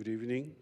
Good evening.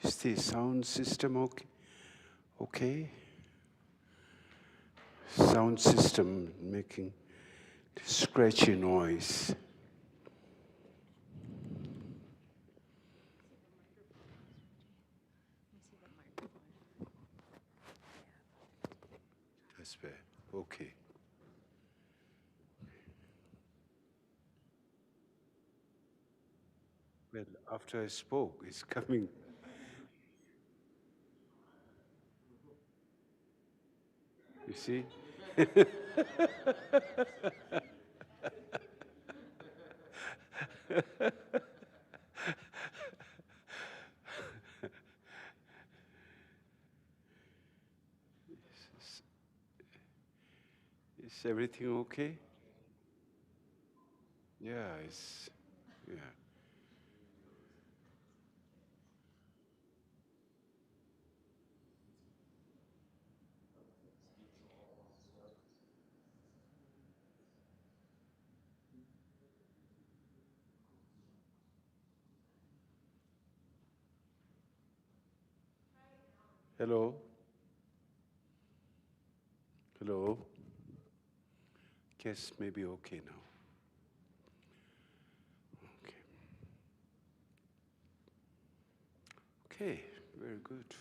Is the sound system okay? Okay? Sound system making scratchy noise. That's bad. Okay. Well, after I spoke, it's coming. You see? Is everything okay? Yeah, yeah. Hello? Hello? Guess maybe okay now. Okay, very good.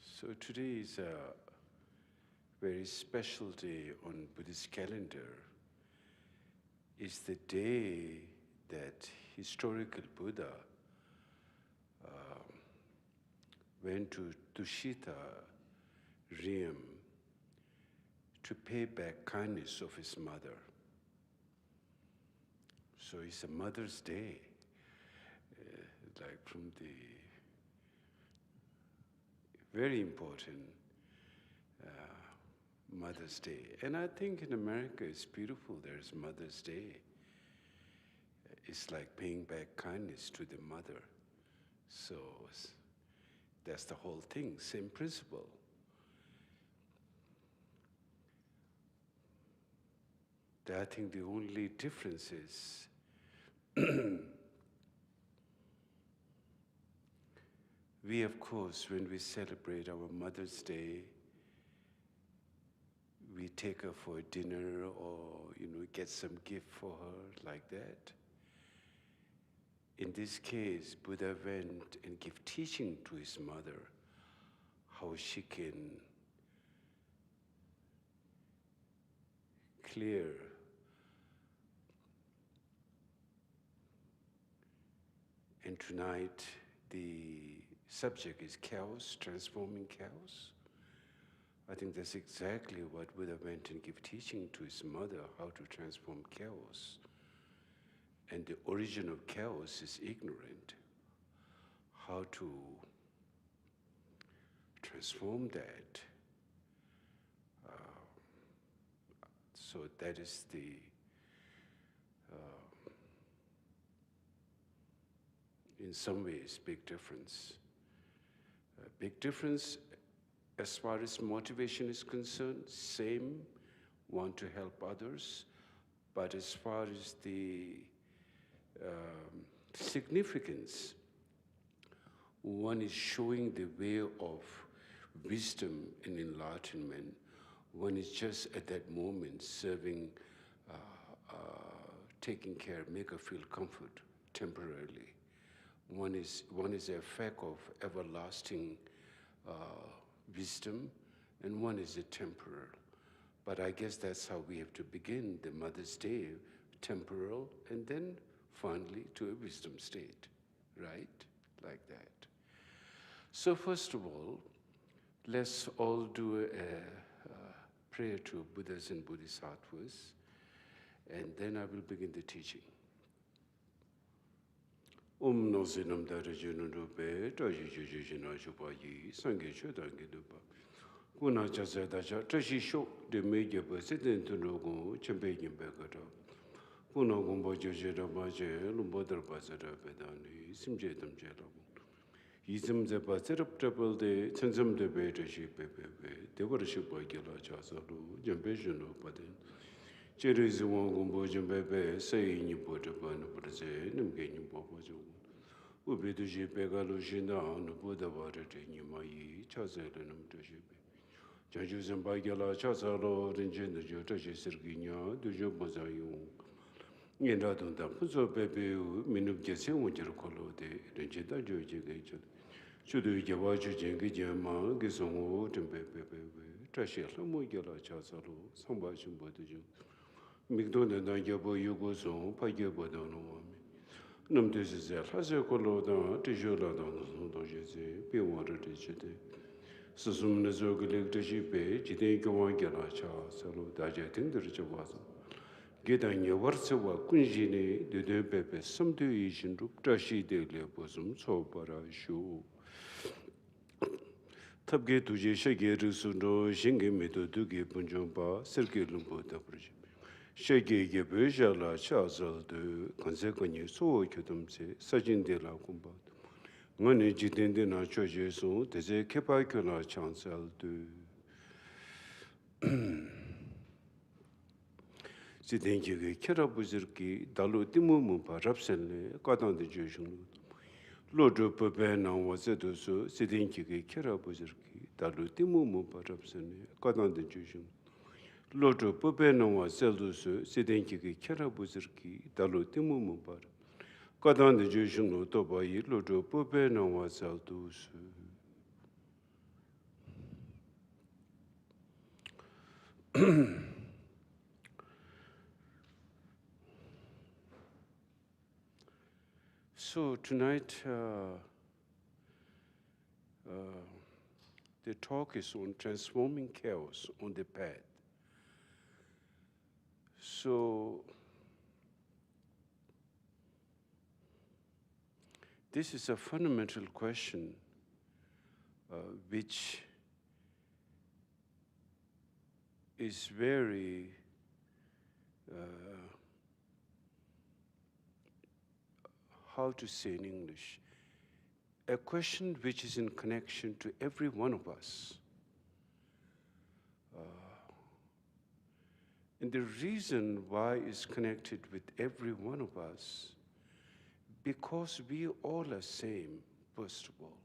So today is a very special day on Buddhist calendar. It's the day that historical Buddha went to Tushita realm to pay back kindness of his mother. So it's a Mother's Day, like from the very important Mother's Day. And I think in America it's beautiful, there's Mother's Day. It's like paying back kindness to the mother. So that's the whole thing, same principle. I think the only difference is we, of course, when we celebrate our Mother's Day, we take her for a dinner or, get some gift for her, like that. In this case, Buddha went and gave teaching to his mother how she can clear and tonight the subject is chaos, transforming chaos. I think that's exactly what Buddha went and gave teaching to his mother, how to transform chaos. And the origin of chaos is ignorant. How to transform that. So that is the in some ways, big difference. Big difference as far as motivation is concerned, same, want to help others, but as far as the significance, one is showing the way of wisdom and enlightenment. One is just at that moment serving, taking care, make her feel comfort temporarily. One is the effect of everlasting wisdom, and one is a temporal But I guess that's how we have to begin the Mother's Day, temporal, and then finally to a wisdom state, right? Like that. So first of all, let's all do a prayer to Buddhas and Bodhisattvas, and then I will begin the teaching. Om Nosinam Darajunu Rupe, Taji Jujina Shupayi, Sangi Shudangi Dupa. Kuna Jasa Daja, Tashi Shok, the major president to Logo, Champagne Begato. Kuna Gumbo Jujira Baje, Lumbodra Bazara Bedani, Simjetam Jelo. Ism the Bazarap Trouble, the Tensum de Beta Ship, the worship by Gila Chasalu, Jampation of Patin. Cherry is one Gumbo Jambe, saying you put upon a Brazil, and getting Popo. Ubi to ship Pegaloshina on the Buddha water in Yumai, Chazal and Mtoship. Judges and Bagala, Chazalo, and Gender Jotashi Sergina, Dujo Bozayu. Yendadon Puzo Pepe, Minuk Jessin, which are called the Regida Georgia. Should you Javaja Jengijama, Gizongo, and Pepe, Trashia, Mugala Chazalo, Sambashim Bodu. McDonald and Jabo Yugozo, Pagabodano. Nam this is a Hasakolo, Tijola, Dojese, be water digite. Susum Nazogalic to ship, Jide Gawangala, Salo, Dajating the Richawaza. Get on your Warsawa, Kunjini, the De Pepe, some tuition to Tashi de Leoposum, so para shoe. Tabge to Jeshage Rusundo, Shingi Meto Dugi Punjumba, Circulum the project. Shaggy Gebujala Chazal de Consequence so Kutumse, Sajin de la Kumbat. Money Jitin de na Chhoje so, there's a Kepakula chancel de Sidenji Kerabuzirki, Dalu Timumpa, Rapsele, Katan de Jujun. Lodro Pepena was it also, Sidenji Kerabuzirki, Dalu Timumpa, Rapsele, Katan de Jujun. Lodro Pupeno was Seldusu, Sidenki Kerabuzirki, Dalu Timumupar. Kadan the Jujun Tobai, Lodro Pupeno was Seldusu. So tonight, the talk is on transforming chaos on the path. So, this is a fundamental question which is very how to say in English, a question which is in connection to every one of us. And the reason why it's connected with every one of us, because we all are same, first of all.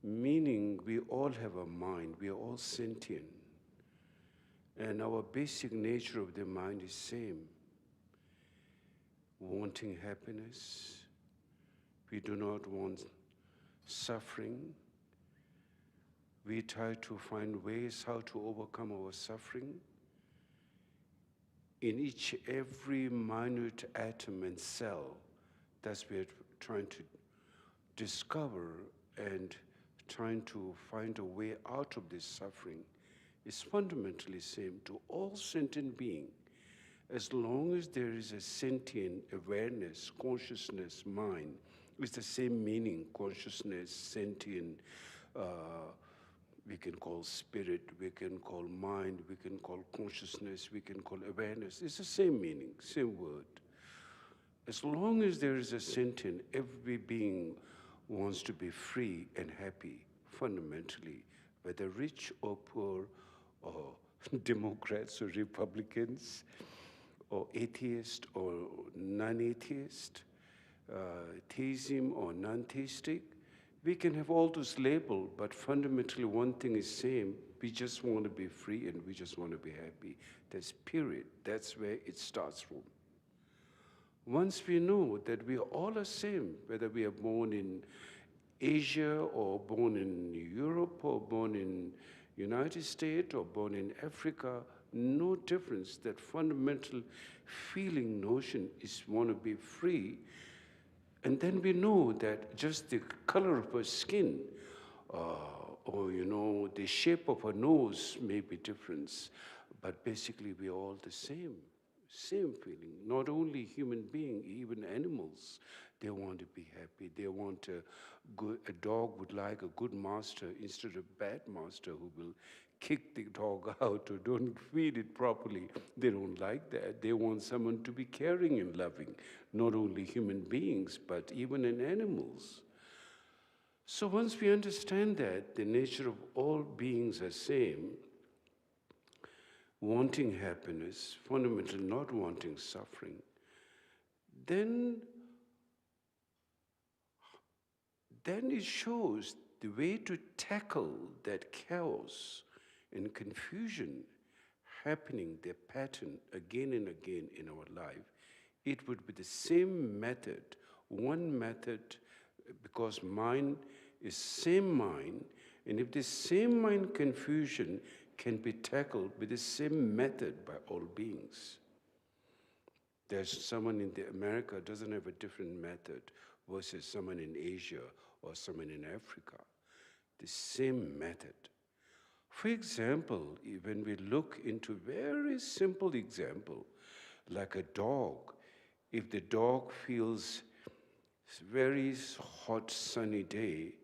Meaning we all have a mind, we are all sentient. And our basic nature of the mind is same. Wanting happiness, we do not want suffering. We try to find ways how to overcome our suffering. In every minute atom and cell, that's what we're trying to discover and trying to find a way out of this suffering is fundamentally same to all sentient beings. As long as there is a sentient awareness, consciousness, mind, it's the same meaning, consciousness, sentient, we can call spirit, we can call mind, we can call consciousness, we can call awareness. It's the same meaning, same word. As long as there is a sentient, every being wants to be free and happy, fundamentally, whether rich or poor, or Democrats or Republicans, or atheist or non-atheist, theism or non-theistic. We can have all those labels, but fundamentally one thing is same. We just want to be free and we just want to be happy. That's period. That's where it starts from. Once we know that we are all the same, whether we are born in Asia or born in Europe or born in United States or born in Africa, no difference. That fundamental feeling notion is want to be free. And then we know that just the color of her skin, or the shape of her nose may be different, but basically we're all the same feeling. Not only human being, even animals, they want to be happy. They want a dog would like a good master instead of a bad master who will kick the dog out or don't feed it properly. They don't like that. They want someone to be caring and loving, not only human beings, but even in animals. So once we understand that the nature of all beings are same, wanting happiness, fundamentally not wanting suffering, then it shows the way to tackle that chaos and confusion happening, their pattern again and again in our life. It would be the same method, one method, because mind is same mind, and if this same mind confusion can be tackled with the same method by all beings. There's someone in America doesn't have a different method versus someone in Asia or someone in Africa. The same method. For example, when we look into very simple example, like a dog, if the dog feels very hot sunny day,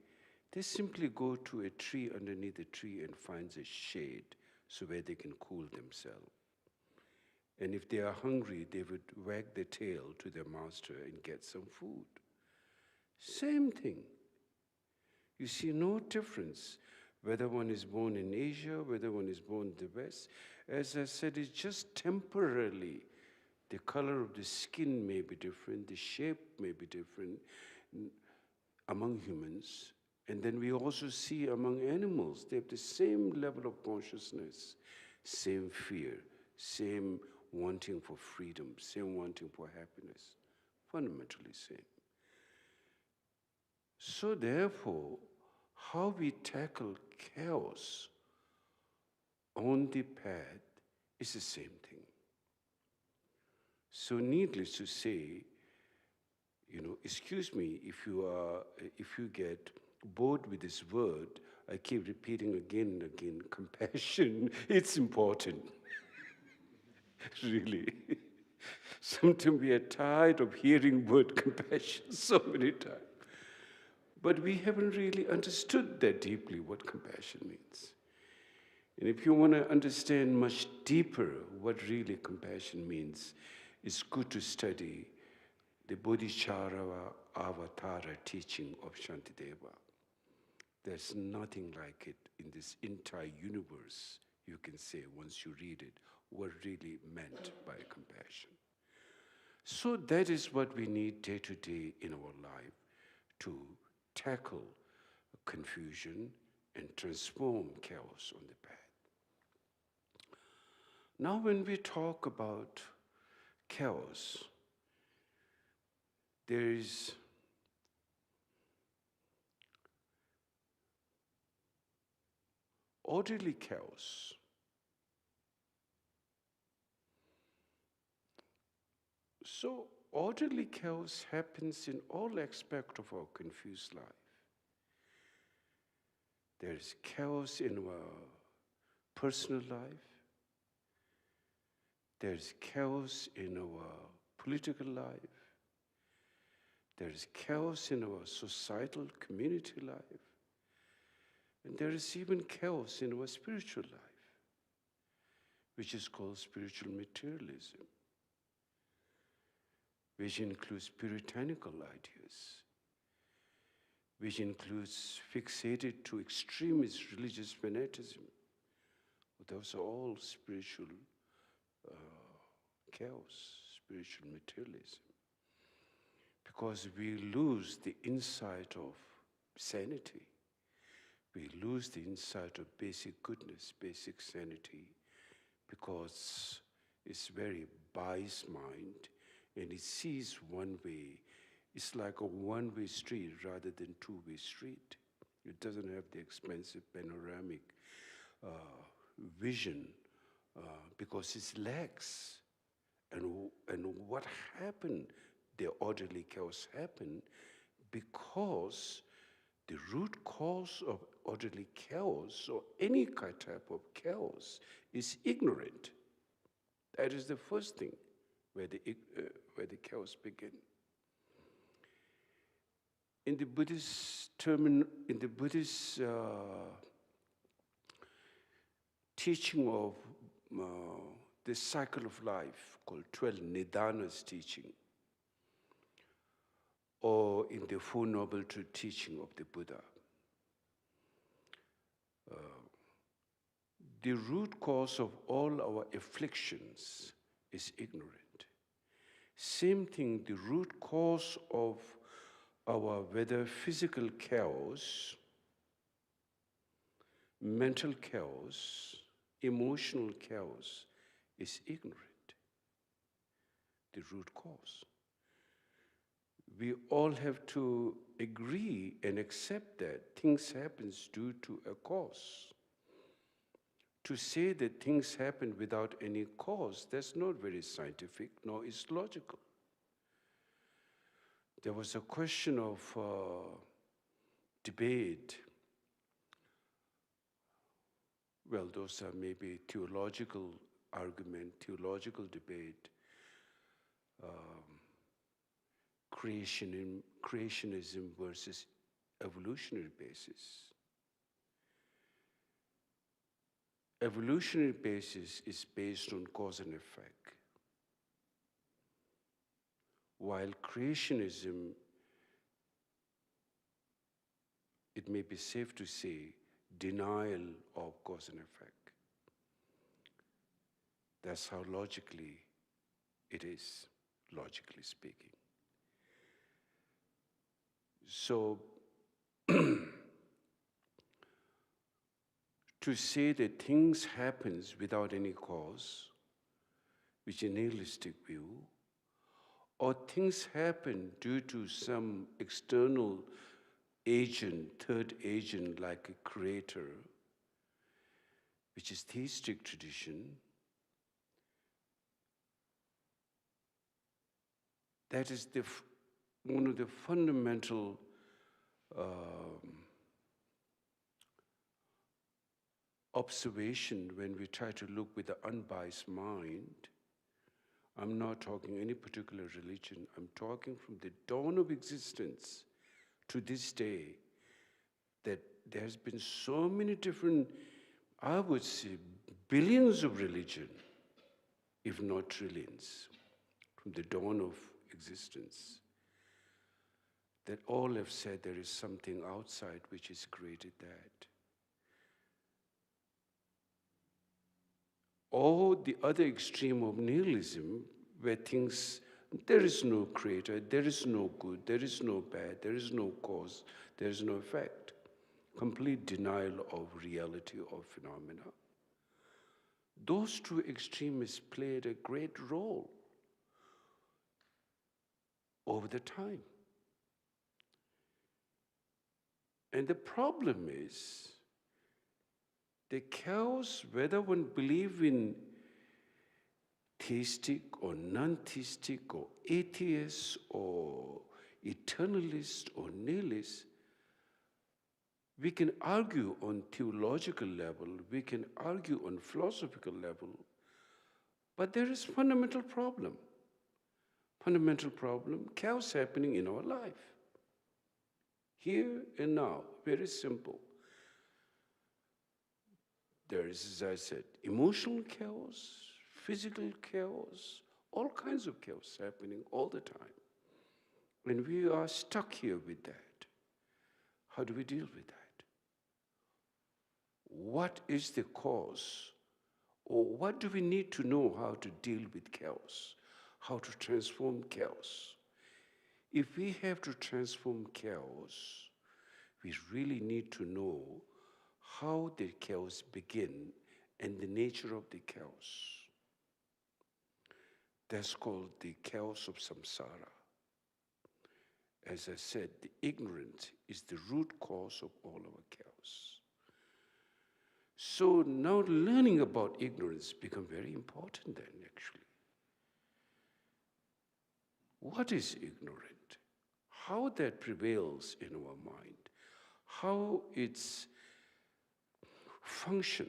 they simply go to a tree, underneath a tree, and finds a shade so where they can cool themselves. And if they are hungry, they would wag their tail to their master and get some food. Same thing. You see no difference whether one is born in Asia, whether one is born in the West. As I said, it's just temporarily. The color of the skin may be different, the shape may be different among humans. And then we also see among animals, they have the same level of consciousness, same fear, same wanting for freedom, same wanting for happiness, fundamentally same. So therefore, how we tackle chaos on the path is the same thing. So needless to say, excuse me if you get bored with this word, I keep repeating again and again, compassion, it's important. Really. Sometimes we are tired of hearing word compassion so many times. But we haven't really understood that deeply what compassion means. And if you want to understand much deeper what really compassion means, it's good to study the Bodhisattva Avatara teaching of Shantideva. There's nothing like it in this entire universe, you can say, once you read it, what really meant by compassion. So that is what we need day to day in our life to tackle confusion and transform chaos on the path. Now when we talk about chaos, there is orderly chaos. So orderly chaos happens in all aspects of our confused life. There is chaos in our personal life. There is chaos in our political life. There is chaos in our societal community life. And there is even chaos in our spiritual life, which is called spiritual materialism, which includes puritanical ideas, which includes fixated to extremist religious fanaticism. Those are all spiritual chaos, spiritual materialism. Because we lose the insight of sanity. We lose the insight of basic goodness, basic sanity, because it's very biased mind, and it sees one way. It's like a one-way street rather than two-way street. It doesn't have the expensive panoramic vision because it's lacks. And what happened, the orderly chaos happened because the root cause of orderly chaos or any type of chaos is ignorant. That is the first thing where the chaos begins. In the Buddhist teaching of the cycle of life called 12 Nidanas teaching, or in the Four Noble Truth teaching of the Buddha, the root cause of all our afflictions is ignorant. Same thing, the root cause of our whether physical chaos, mental chaos, emotional chaos is ignorant. The root cause. We all have to agree and accept that things happen due to a cause. To say that things happen without any cause, that's not very scientific, nor is logical. There was a question of debate. Well, those are maybe theological argument, theological debate. Creationism versus evolutionary basis. Evolutionary basis is based on cause and effect, while creationism, it may be safe to say, denial of cause and effect. That's how logically it is, logically speaking. So, to say that things happen without any cause, which is a nihilistic view, or things happen due to some external agent, third agent like a creator, which is theistic tradition, that is one of the fundamental observation when we try to look with the unbiased mind. I'm not talking any particular religion. I'm talking from the dawn of existence to this day, that there's been so many different, I would say, billions of religion, if not trillions, from the dawn of existence, that all have said there is something outside which has created that. Or the other extreme of nihilism, where things, there is no creator, there is no good, there is no bad, there is no cause, there is no effect. Complete denial of reality or phenomena. Those two extremes played a great role over the time. And the problem is, the chaos, whether one believes in theistic or non-theistic or atheist or eternalist or nihilist, we can argue on theological level, we can argue on philosophical level, but there is fundamental problem. Fundamental problem, chaos happening in our life. Here and now, very simple. There is, as I said, emotional chaos, physical chaos, all kinds of chaos happening all the time. And we are stuck here with that. How do we deal with that? What is the cause? Or what do we need to know how to deal with chaos? How to transform chaos? If we have to transform chaos, we really need to know how the chaos begin and the nature of the chaos. That's called the chaos of samsara. As I said, the ignorance is the root cause of all our chaos. So now learning about ignorance becomes very important then, actually. What is ignorant? How that prevails in our mind? How its function?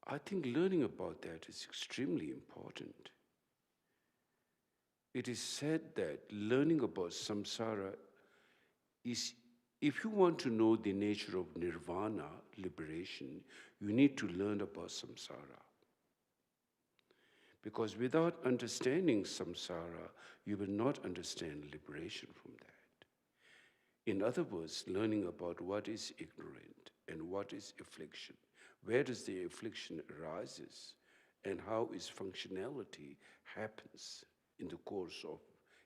I think learning about that is extremely important. It is said that learning about samsara is, if you want to know the nature of nirvana, liberation, you need to learn about samsara. Because without understanding samsara, you will not understand liberation from that. In other words, learning about what is ignorant and what is affliction, where does the affliction arises, and how its functionality happens in the course of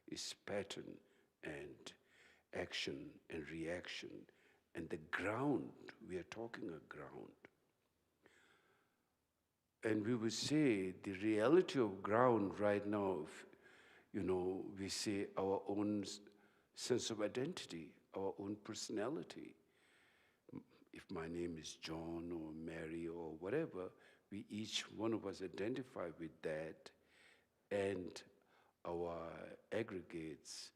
its pattern and action and reaction, and the ground, we are talking a ground. And we would say the reality of ground right now, we say our own sense of identity, our own personality. If my name is John or Mary or whatever, we each one of us identify with that, and our aggregates,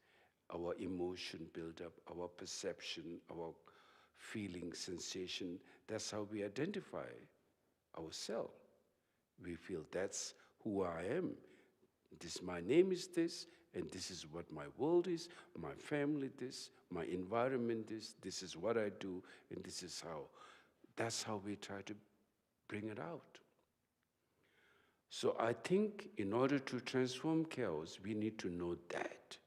our emotion build-up, our perception, our feeling, sensation, that's how we identify ourselves. We feel that's who I am. My name is this, and this is what my world is, my family this, my environment this is what I do, and this is how. That's how we try to bring it out. So I think in order to transform chaos, we need to know that.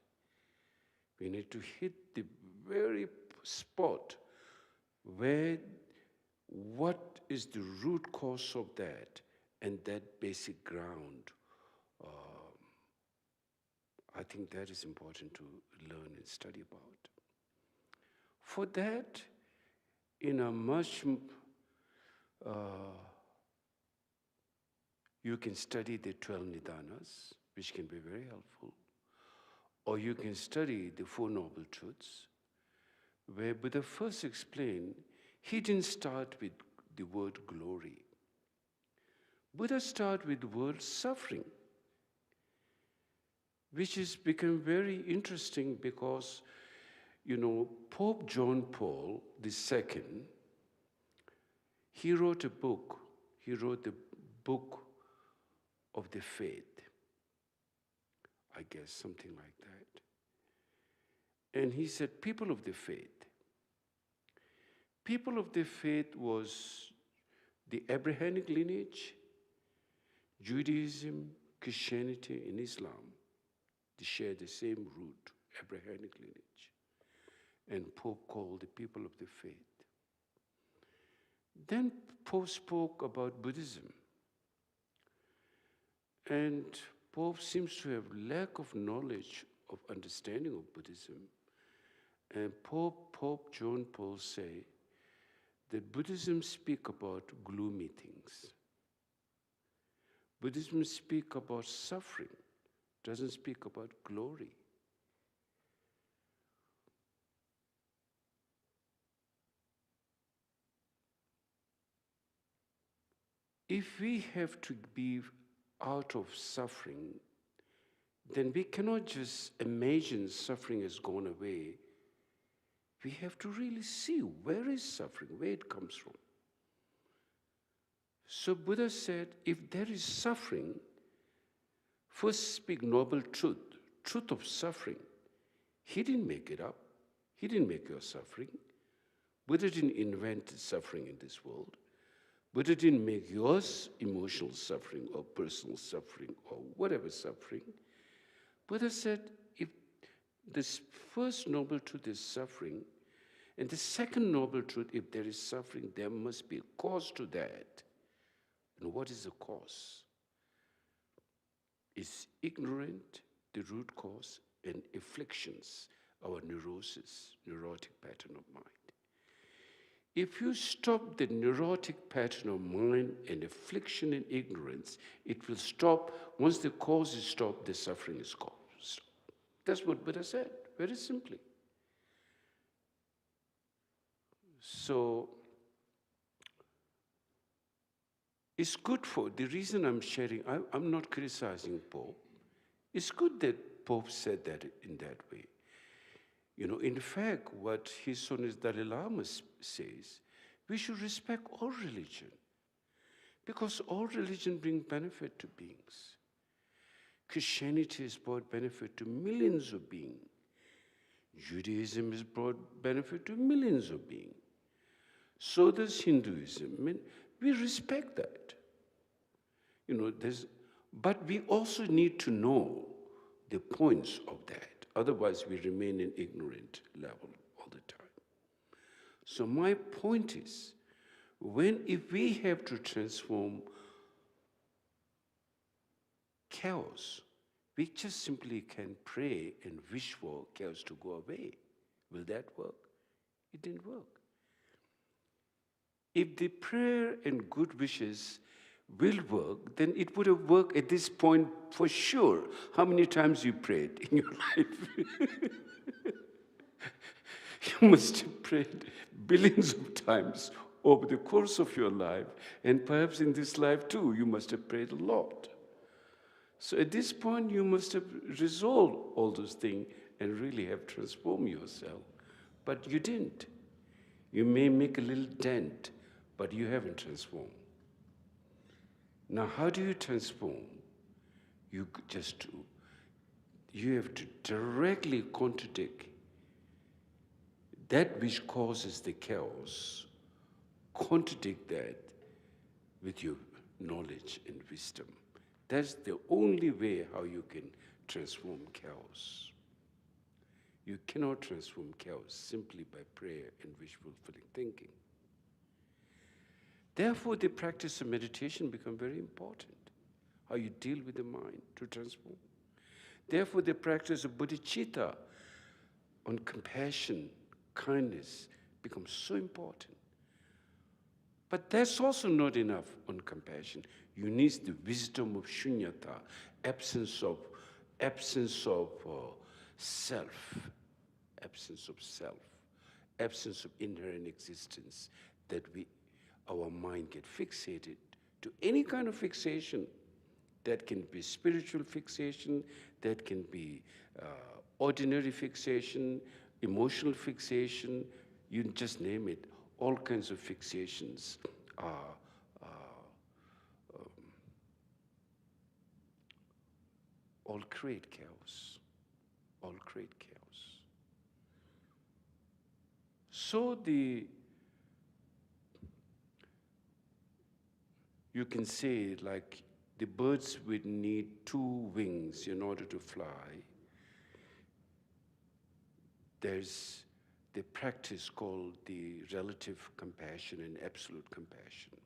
We need to hit the very spot where what is the root cause of that, and that basic ground. I think that is important to learn and study about. For that, in a much, you can study the 12 Nidanas, which can be very helpful. Or you can study the Four Noble Truths, where Buddha first explained, he didn't start with the word glory. Buddha started with the word suffering, which has become very interesting because, Pope John Paul II, he wrote a book. He wrote the book of the faith, I guess, something like that. And he said, people of the faith. People of the faith was the Abrahamic lineage, Judaism, Christianity, and Islam. They share the same root, Abrahamic lineage. And Pope called the people of the faith. Then Pope spoke about Buddhism. And Pope seems to have lack of knowledge of understanding of Buddhism. And Pope John Paul say that Buddhism speak about gloomy things. Buddhism speak about suffering, doesn't speak about glory. If we have to be out of suffering, then we cannot just imagine suffering has gone away. We have to really see where is suffering, where it comes from. So Buddha said, if there is suffering, first speak noble truth of suffering. He didn't make it up. He didn't make your suffering. Buddha didn't invent suffering in this world. Buddha didn't make yours emotional suffering or personal suffering or whatever suffering. Buddha said, if this first noble truth is suffering, and the second noble truth, if there is suffering, there must be a cause to that. And what is the cause? It's ignorant, the root cause, and afflictions, our neurosis, neurotic pattern of mind. If you stop the neurotic pattern of mind and affliction and ignorance, it will stop. Once the cause is stopped, the suffering is stopped. That's what Buddha said, very simply. So It's good for, the reason I'm sharing, I'm not criticizing Pope. It's good that Pope said that in that way. In fact, what His Holiness Dalai Lama says, we should respect all religion, because all religion bring benefit to beings. Christianity has brought benefit to millions of beings. Judaism has brought benefit to millions of beings. So does Hinduism. I mean, we respect that. But we also need to know the points of that. Otherwise, we remain in ignorant level all the time. So my point is, if we have to transform chaos, we just simply can pray and wish for chaos to go away. Will that work? It didn't work. If the prayer and good wishes will work, then it would have worked at this point for sure. How many times you prayed in your life? You must have prayed billions of times over the course of your life, and perhaps in this life too, you must have prayed a lot. So at this point, you must have resolved all those things and really have transformed yourself. But you didn't. You may make a little dent, but you haven't transformed. Now, how do you transform? You have to directly contradict that which causes the chaos. Contradict that with your knowledge and wisdom. That's the only way how you can transform chaos. You cannot transform chaos simply by prayer and wishful thinking. Therefore, the practice of meditation becomes very important, how you deal with the mind to transform. Therefore, the practice of bodhicitta on compassion, kindness becomes so important. But that's also not enough on compassion. You need the wisdom of shunyata, absence of self, absence of inherent existence, that our mind get fixated to any kind of fixation. That can be spiritual fixation, that can be ordinary fixation, emotional fixation, you just name it. All kinds of fixations all create chaos. All create chaos. So you can say like the birds would need 2 wings in order to fly. There's the practice called the relative compassion and absolute compassion.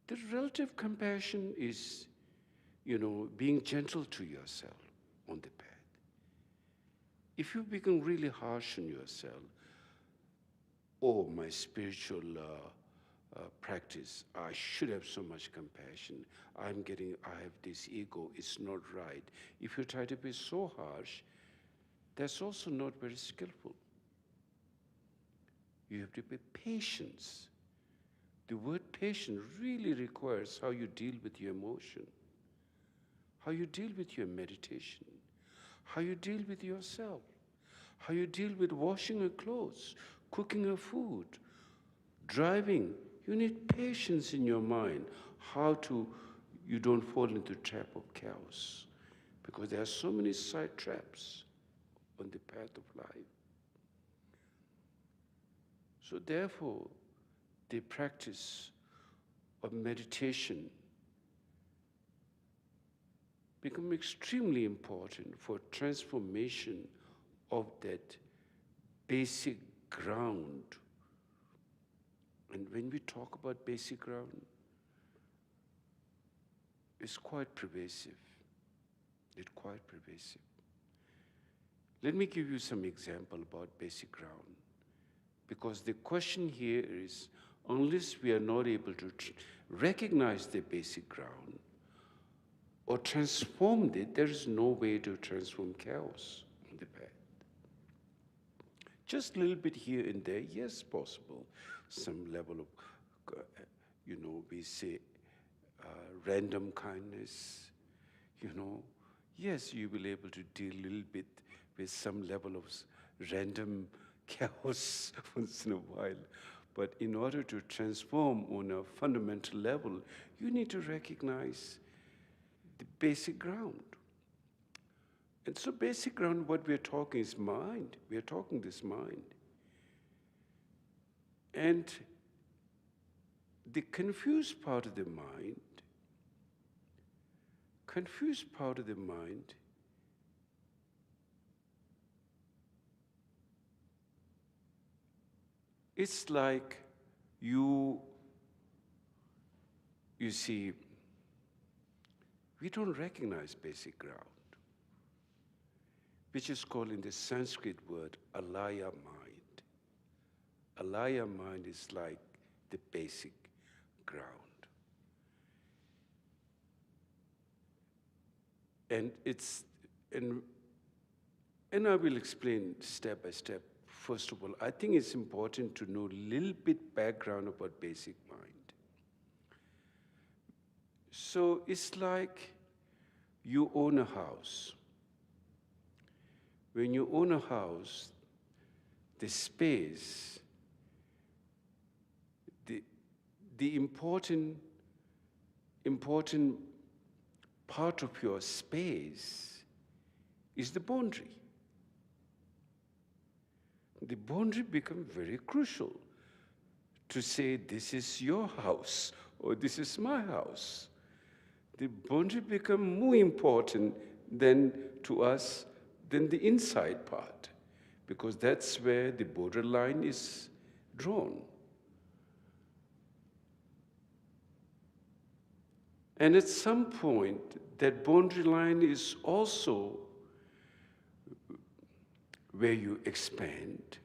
The relative compassion is, being gentle to yourself on the path. If you become really harsh on yourself, my spiritual practice, I should have so much compassion. I have this ego, it's not right. If you try to be so harsh, that's also not very skillful. You have to be patient. The word patient really requires how you deal with your emotion, how you deal with your meditation, how you deal with yourself, how you deal with washing your clothes, cooking your food, driving. You need patience in your mind, you don't fall into the trap of chaos, because there are so many side traps on the path of life. So therefore, the practice of meditation becomes extremely important for transformation of that basic ground. And when we talk about basic ground, it's quite pervasive. It's quite pervasive. Let me give you some example about basic ground. Because the question here is, unless we are not able to recognize the basic ground or transform it, there is no way to transform chaos on the path. Just a little bit here and there, yes, possible. Some level of we say random kindness, yes, you will be able to deal a little bit with some level of random chaos once in a while. But in order to transform on a fundamental level, you need to recognize the basic ground. And so basic ground, what we're talking is mind. We are talking this mind. And the confused part of the mind, it's like you see, we don't recognize basic ground, which is called in the Sanskrit word alaya mind. Alaya mind is like the basic ground. And I will explain step by step. First of all, I think it's important to know a little bit background about basic mind. So it's like you own a house. When you own a house, the space, the important part of your space is the boundary. The boundary becomes very crucial to say this is your house or this is my house. The boundary becomes more important to us than the inside part, because that's where the borderline is drawn. And at some point, that boundary line is also where you expand.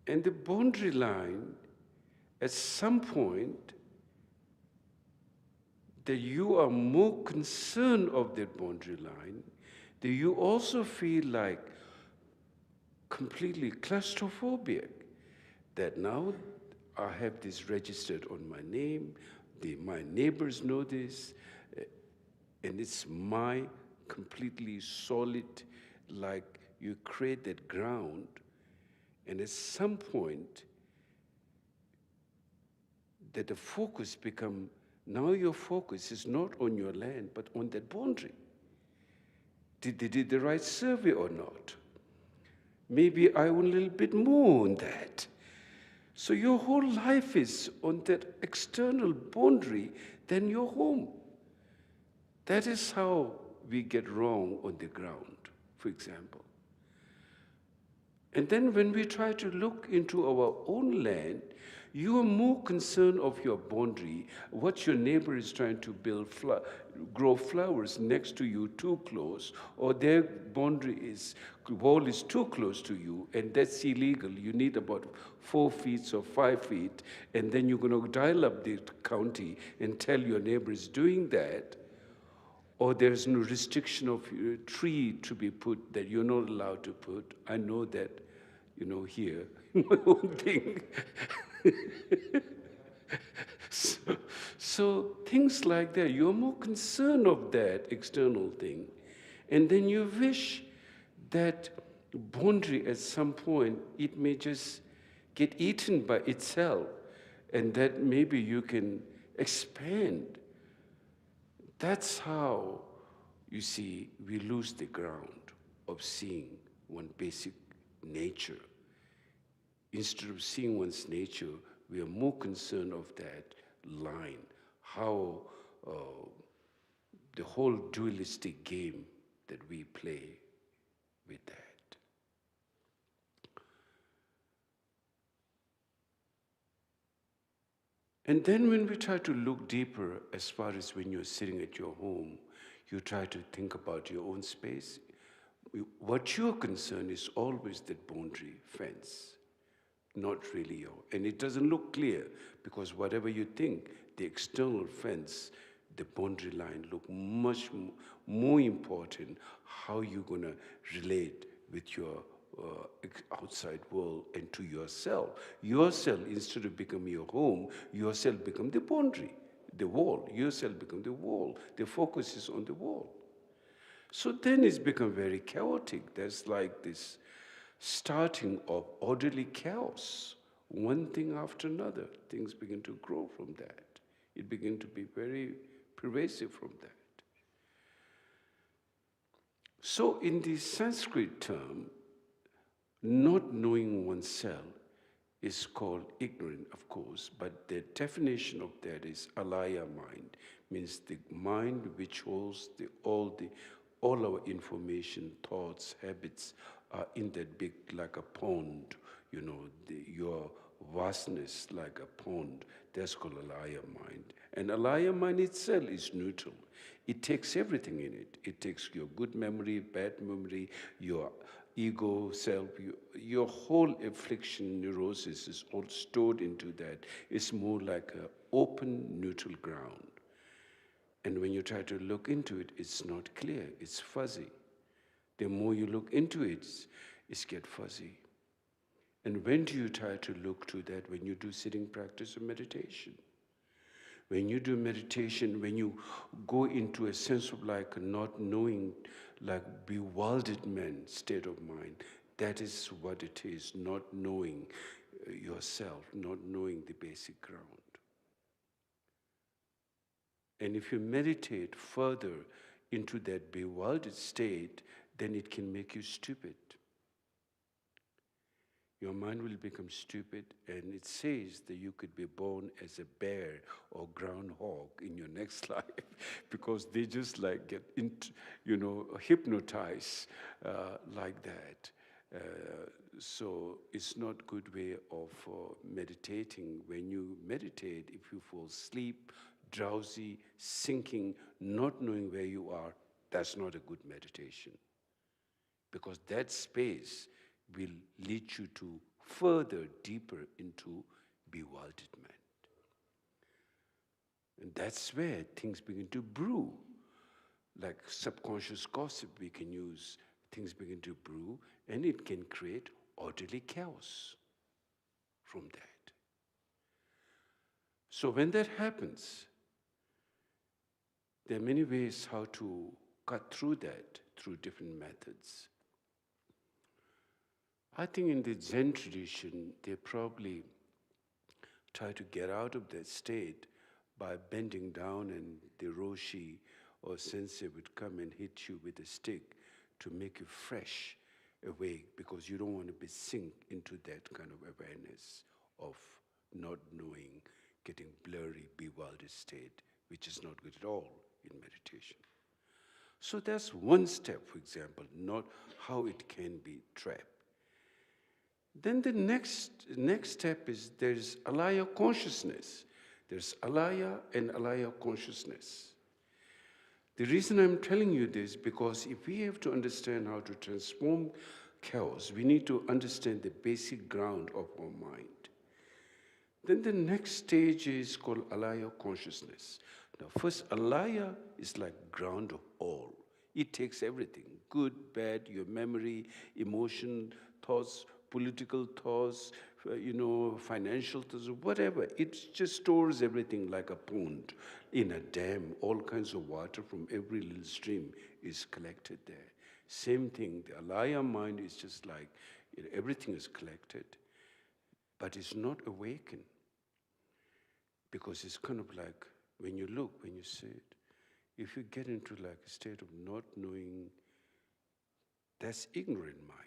And the boundary line, at some point, that you are more concerned of that boundary line, that you also feel like completely claustrophobic, that now I have this registered on my name, my neighbors know this, and it's my completely solid, like you create that ground, and at some point, that the focus become, now your focus is not on your land, but on that boundary. Did they do the right survey or not? Maybe I want a little bit more on that. So your whole life is on that external boundary than your home. That is how we get wrong on the ground, for example. And then when we try to look into our own land, you are more concerned of your boundary, what your neighbor is trying to build, grow flowers next to you too close, or their wall is too close to you, and that's illegal. You need about 4 feet or 5 feet, and then you're going to dial up the county and tell your neighbors doing that, or there's no restriction of a tree to be put that you're not allowed to put. I know that, here, my own thing. So things like that, you're more concerned of that external thing. And then you wish that boundary at some point, it may just get eaten by itself, and that maybe you can expand. That's how, you see, we lose the ground of seeing one basic nature. Instead of seeing one's nature, we are more concerned of that line, how the whole dualistic game that we play with that. And then when we try to look deeper, as far as when you're sitting at your home, you try to think about your own space. What you're concerned is always that boundary fence, not really your. And it doesn't look clear, because whatever you think, the external fence, the boundary line look much more important how you're going to relate with your outside world and to yourself. Yourself, instead of becoming your home, yourself become the boundary, the wall. Yourself become the wall. The focus is on the wall. So then it's become very chaotic. There's like this starting of orderly chaos, one thing after another. Things begin to grow from that. It begins to be very pervasive from that. So in the Sanskrit term, not knowing oneself is called ignorant, of course, but the definition of that is alaya mind, means the mind which holds all our information, thoughts, habits are in that big, like a pond, your vastness like a pond. That's called alaya mind. And alaya mind itself is neutral. It takes everything in it. It takes your good memory, bad memory, your ego, self, your whole affliction, neurosis is all stored into that. It's more like an open, neutral ground. And when you try to look into it, it's not clear, it's fuzzy. The more you look into it, it gets fuzzy. And when do you try to look to that? When you do sitting practice or meditation. When you do meditation, when you go into a sense of like not knowing, like bewildered man state of mind, that is what it is, not knowing yourself, not knowing the basic ground. And if you meditate further into that bewildered state, then it can make you stupid. Your mind will become stupid, and it says that you could be born as a bear or groundhog in your next life, because they just like get hypnotized like that. So it's not good way of meditating. When you meditate, if you fall asleep, drowsy, sinking, not knowing where you are, that's not a good meditation. Because that space will lead you to further, deeper into bewilderment. And that's where things begin to brew. Like subconscious gossip we can use, things begin to brew, and it can create orderly chaos from that. So when that happens, there are many ways how to cut through that, through different methods. I think in the Zen tradition, they probably try to get out of that state by bending down, and the roshi or sensei would come and hit you with a stick to make you fresh, awake, because you don't want to be sink into that kind of awareness of not knowing, getting blurry, bewildered state, which is not good at all in meditation. So that's one step, for example, not how it can be trapped. Then the next step is there's alaya consciousness. There's alaya and alaya consciousness. The reason I'm telling you this, because if we have to understand how to transform chaos, we need to understand the basic ground of our mind. Then the next stage is called alaya consciousness. Now first, alaya is like ground of all. It takes everything, good, bad, your memory, emotion, thoughts, political thoughts, financial thoughts, whatever. It just stores everything like a pond in a dam. All kinds of water from every little stream is collected there. Same thing, the alaya mind is just like, everything is collected, but it's not awakened. Because it's kind of like, when you look, when you see it, if you get into like a state of not knowing, that's ignorant mind.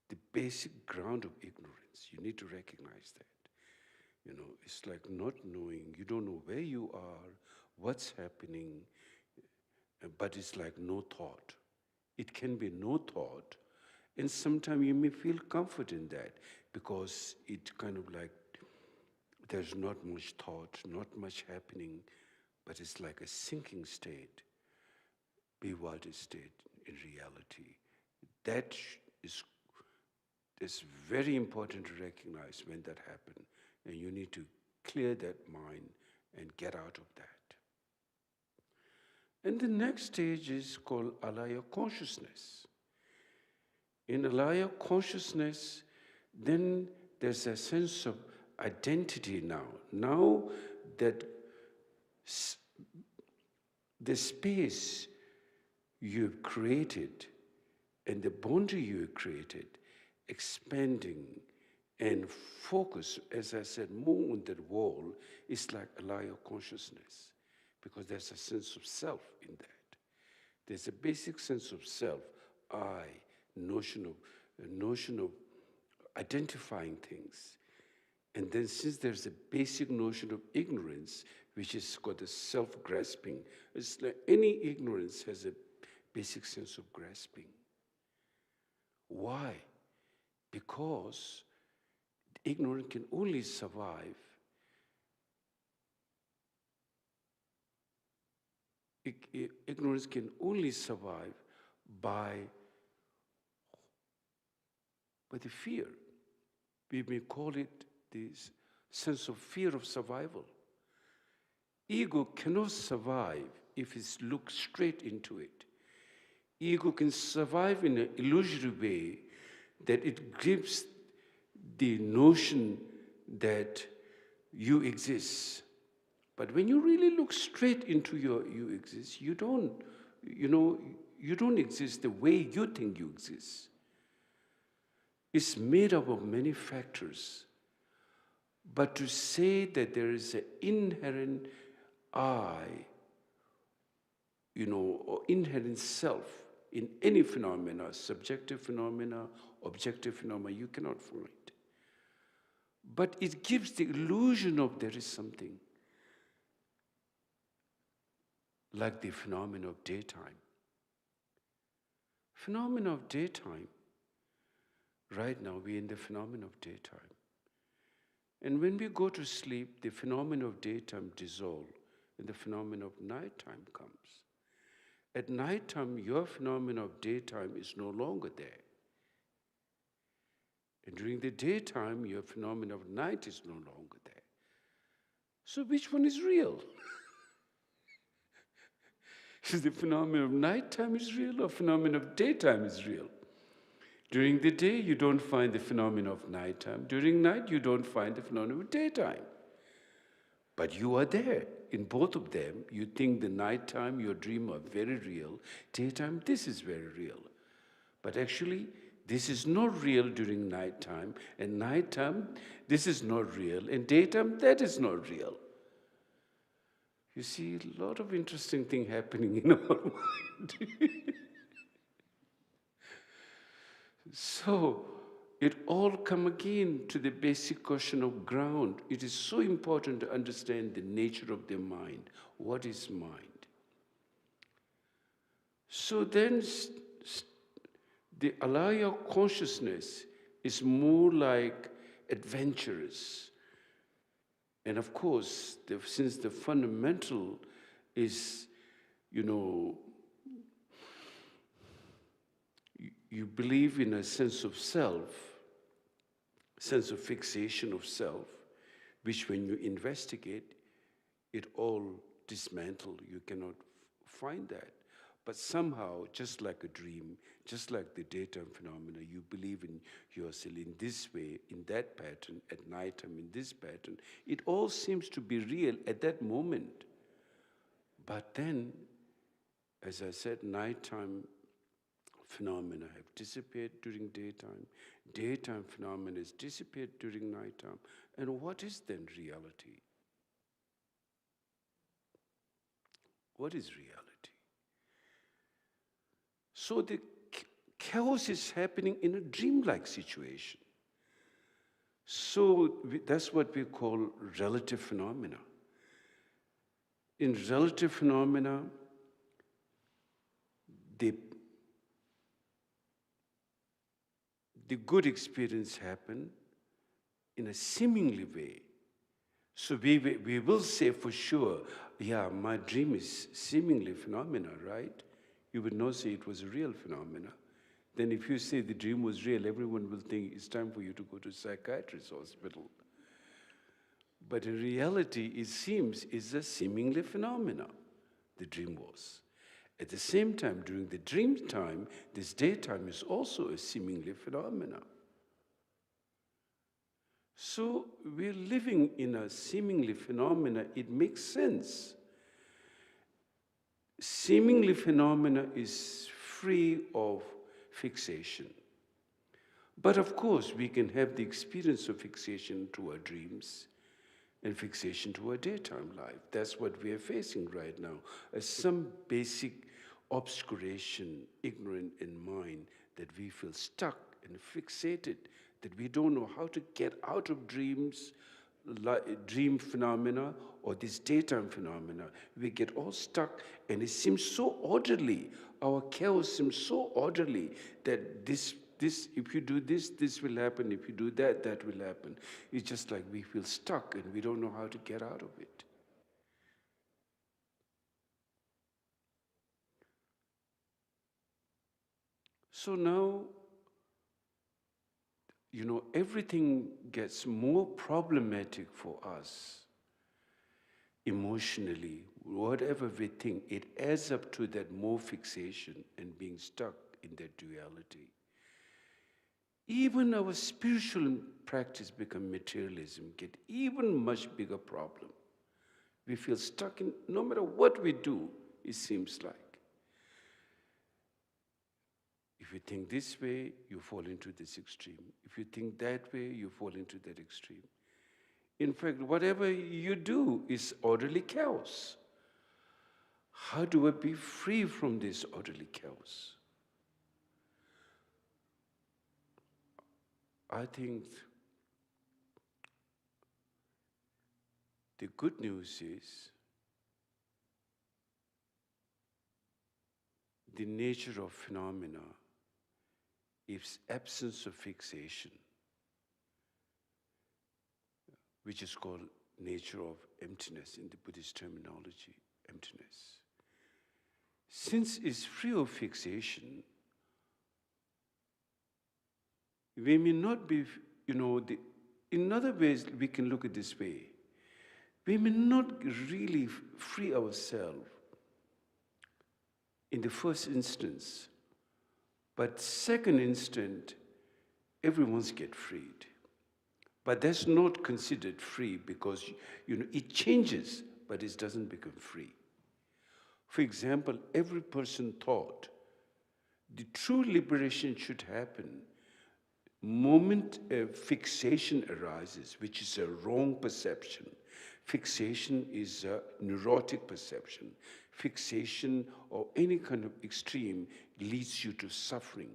The basic ground of ignorance, you need to recognize that. It's like not knowing, you don't know where you are, what's happening, but it's like no thought. It can be no thought, and sometimes you may feel comfort in that, because it kind of like, there's not much thought, not much happening, but it's like a sinking state, bewildered state in reality. That is very important to recognize when that happens, and you need to clear that mind and get out of that. And the next stage is called alaya consciousness. In alaya consciousness, then there's a sense of identity now. Now that the space you've created and the boundary you created, expanding and focus, as I said, more on that wall, is like alaya consciousness, because there's a sense of self in that. There's a basic sense of self, I, notion of identifying things. And then since there's a basic notion of ignorance, which is called the self-grasping, it's like any ignorance has a basic sense of grasping. Why? Because ignorance can only survive. Ignorance can only survive by the fear. We may call it this sense of fear of survival. Ego cannot survive if it looks straight into it. Ego can survive in an illusory way that it gives the notion that you exist. But when you really look straight into you exist, you don't exist the way you think you exist. It's made up of many factors. But to say that there is an inherent I, or inherent self in any phenomena, subjective phenomena, objective phenomena, you cannot find. But it gives the illusion of there is something. Like the phenomenon of daytime. Phenomenon of daytime, right now we're in the phenomenon of daytime. And when we go to sleep, the phenomenon of daytime dissolves and the phenomenon of nighttime comes. At nighttime, your phenomenon of daytime is no longer there. And during the daytime, your phenomenon of night is no longer there. So which one is real? Is the phenomenon of nighttime is real or phenomenon of daytime is real? During the day, you don't find the phenomenon of nighttime. During night, you don't find the phenomenon of daytime. But you are there. In both of them, you think the nighttime, your dream are very real. Daytime, this is very real. But actually, this is not real during nighttime. And nighttime, this is not real. And daytime, that is not real. You see a lot of interesting things happening in our mind. So, it all comes again to the basic question of ground. It is so important to understand the nature of the mind. What is mind? So then, the alaya consciousness is more like adventurous. And of course, since the fundamental is, you believe in a sense of self, sense of fixation of self, which when you investigate, it all dismantled. You cannot find that. But somehow, just like a dream, just like the daytime phenomena, you believe in yourself in this way, in that pattern, at nighttime, in this pattern. It all seems to be real at that moment. But then, as I said, nighttime phenomena have disappeared during daytime. Daytime phenomena has disappeared during nighttime. And what is then reality? What is reality? So the chaos is happening in a dreamlike situation. So that's what we call relative phenomena. In relative phenomena, the good experience happen in a seemingly way. So we will say for sure, yeah, my dream is seemingly phenomena, right? You would not say it was a real phenomena. Then if you say the dream was real, everyone will think it's time for you to go to a psychiatrist's hospital. But in reality, it seems it's a seemingly phenomena, the dream was. At the same time, during the dream time, this daytime is also a seemingly phenomena. So we're living in a seemingly phenomena. It makes sense. Seemingly phenomena is free of fixation. But of course, we can have the experience of fixation to our dreams and fixation to our daytime life. That's what we are facing right now, as some basic obscuration, ignorant in mind, that we feel stuck and fixated, that we don't know how to get out of dreams, dream phenomena, or this daytime phenomena. We get all stuck, and it seems so orderly. Our chaos seems so orderly that this, if you do this, this will happen. If you do that, that will happen. It's just like we feel stuck, and we don't know how to get out of it. So now, everything gets more problematic for us emotionally. Whatever we think, it adds up to that more fixation and being stuck in that duality. Even our spiritual practice become materialism, get even much bigger problem. We feel stuck in, no matter what we do, it seems like. If you think this way, you fall into this extreme. If you think that way, you fall into that extreme. In fact, whatever you do is orderly chaos. How do I be free from this orderly chaos? I think the good news is the nature of phenomena is absence of fixation, which is called nature of emptiness in the Buddhist terminology, emptiness. Since it's free of fixation, we may not be, in other ways we can look at this way. We may not really free ourselves in the first instance, but second instant, everyone's get freed. But that's not considered free because, it changes, but it doesn't become free. For example, every person thought the true liberation should happen moment a fixation arises, which is a wrong perception. Fixation is a neurotic perception. Fixation or any kind of extreme leads you to suffering,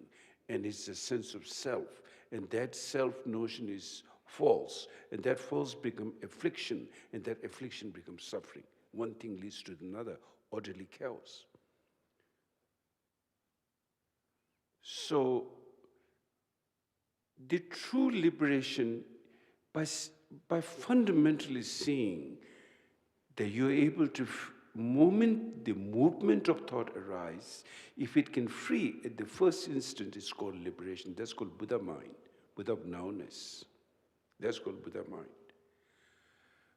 and it's a sense of self, and that self notion is false, and that false becomes affliction, and that affliction becomes suffering. One thing leads to another, orderly chaos. So the true liberation, by fundamentally seeing that you're able to, the movement of thought arise, if it can free at the first instant, it's called liberation. That's called Buddha mind, Buddha nowness. That's called Buddha mind.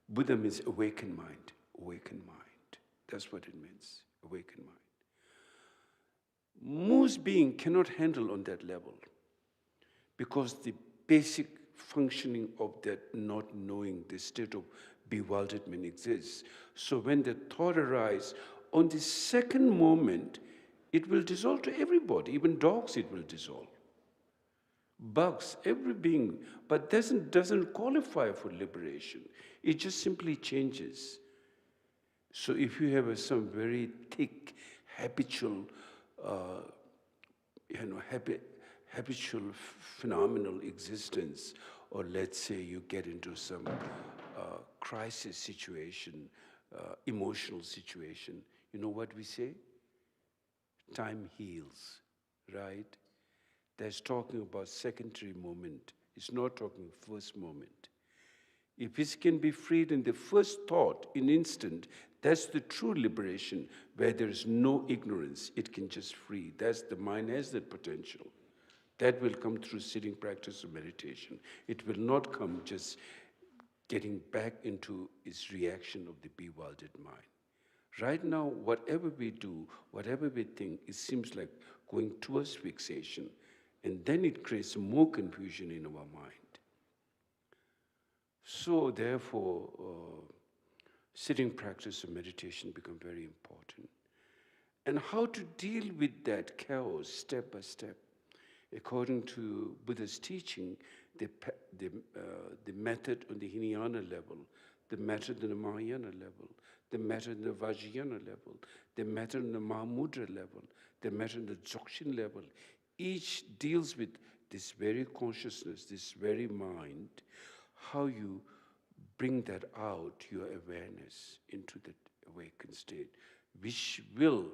Buddha means awakened mind, awakened mind. That's what it means, awakened mind. Most beings cannot handle on that level, because the basic functioning of that not knowing, the state of bewilderment exists. So when the thought arises, on the second moment, it will dissolve to everybody. Even dogs, it will dissolve. Bugs, every being, but doesn't qualify for liberation. It just simply changes. So if you have some very thick, habitual, habitual phenomenal existence, or let's say you get into some crisis situation, emotional situation, you know what we say? Time heals, right? That's talking about secondary moment. It's not talking first moment. If it can be freed in the first thought, in instant, that's the true liberation, where there is no ignorance. It can just free. The mind has that potential. That will come through sitting practice of meditation. It will not come just getting back into its reaction of the bewildered mind. Right now, whatever we do, whatever we think, it seems like going towards fixation, and then it creates more confusion in our mind. So therefore, sitting practice of meditation become very important. And how to deal with that chaos step by step. According to Buddha's teaching, the method on the Hinayana level, the method on the Mahayana level, the method on the Vajrayana level, the method on the Mahamudra level, the method on the Dzogchen level, each deals with this very consciousness, this very mind, how you bring that out, your awareness, into that awakened state, which will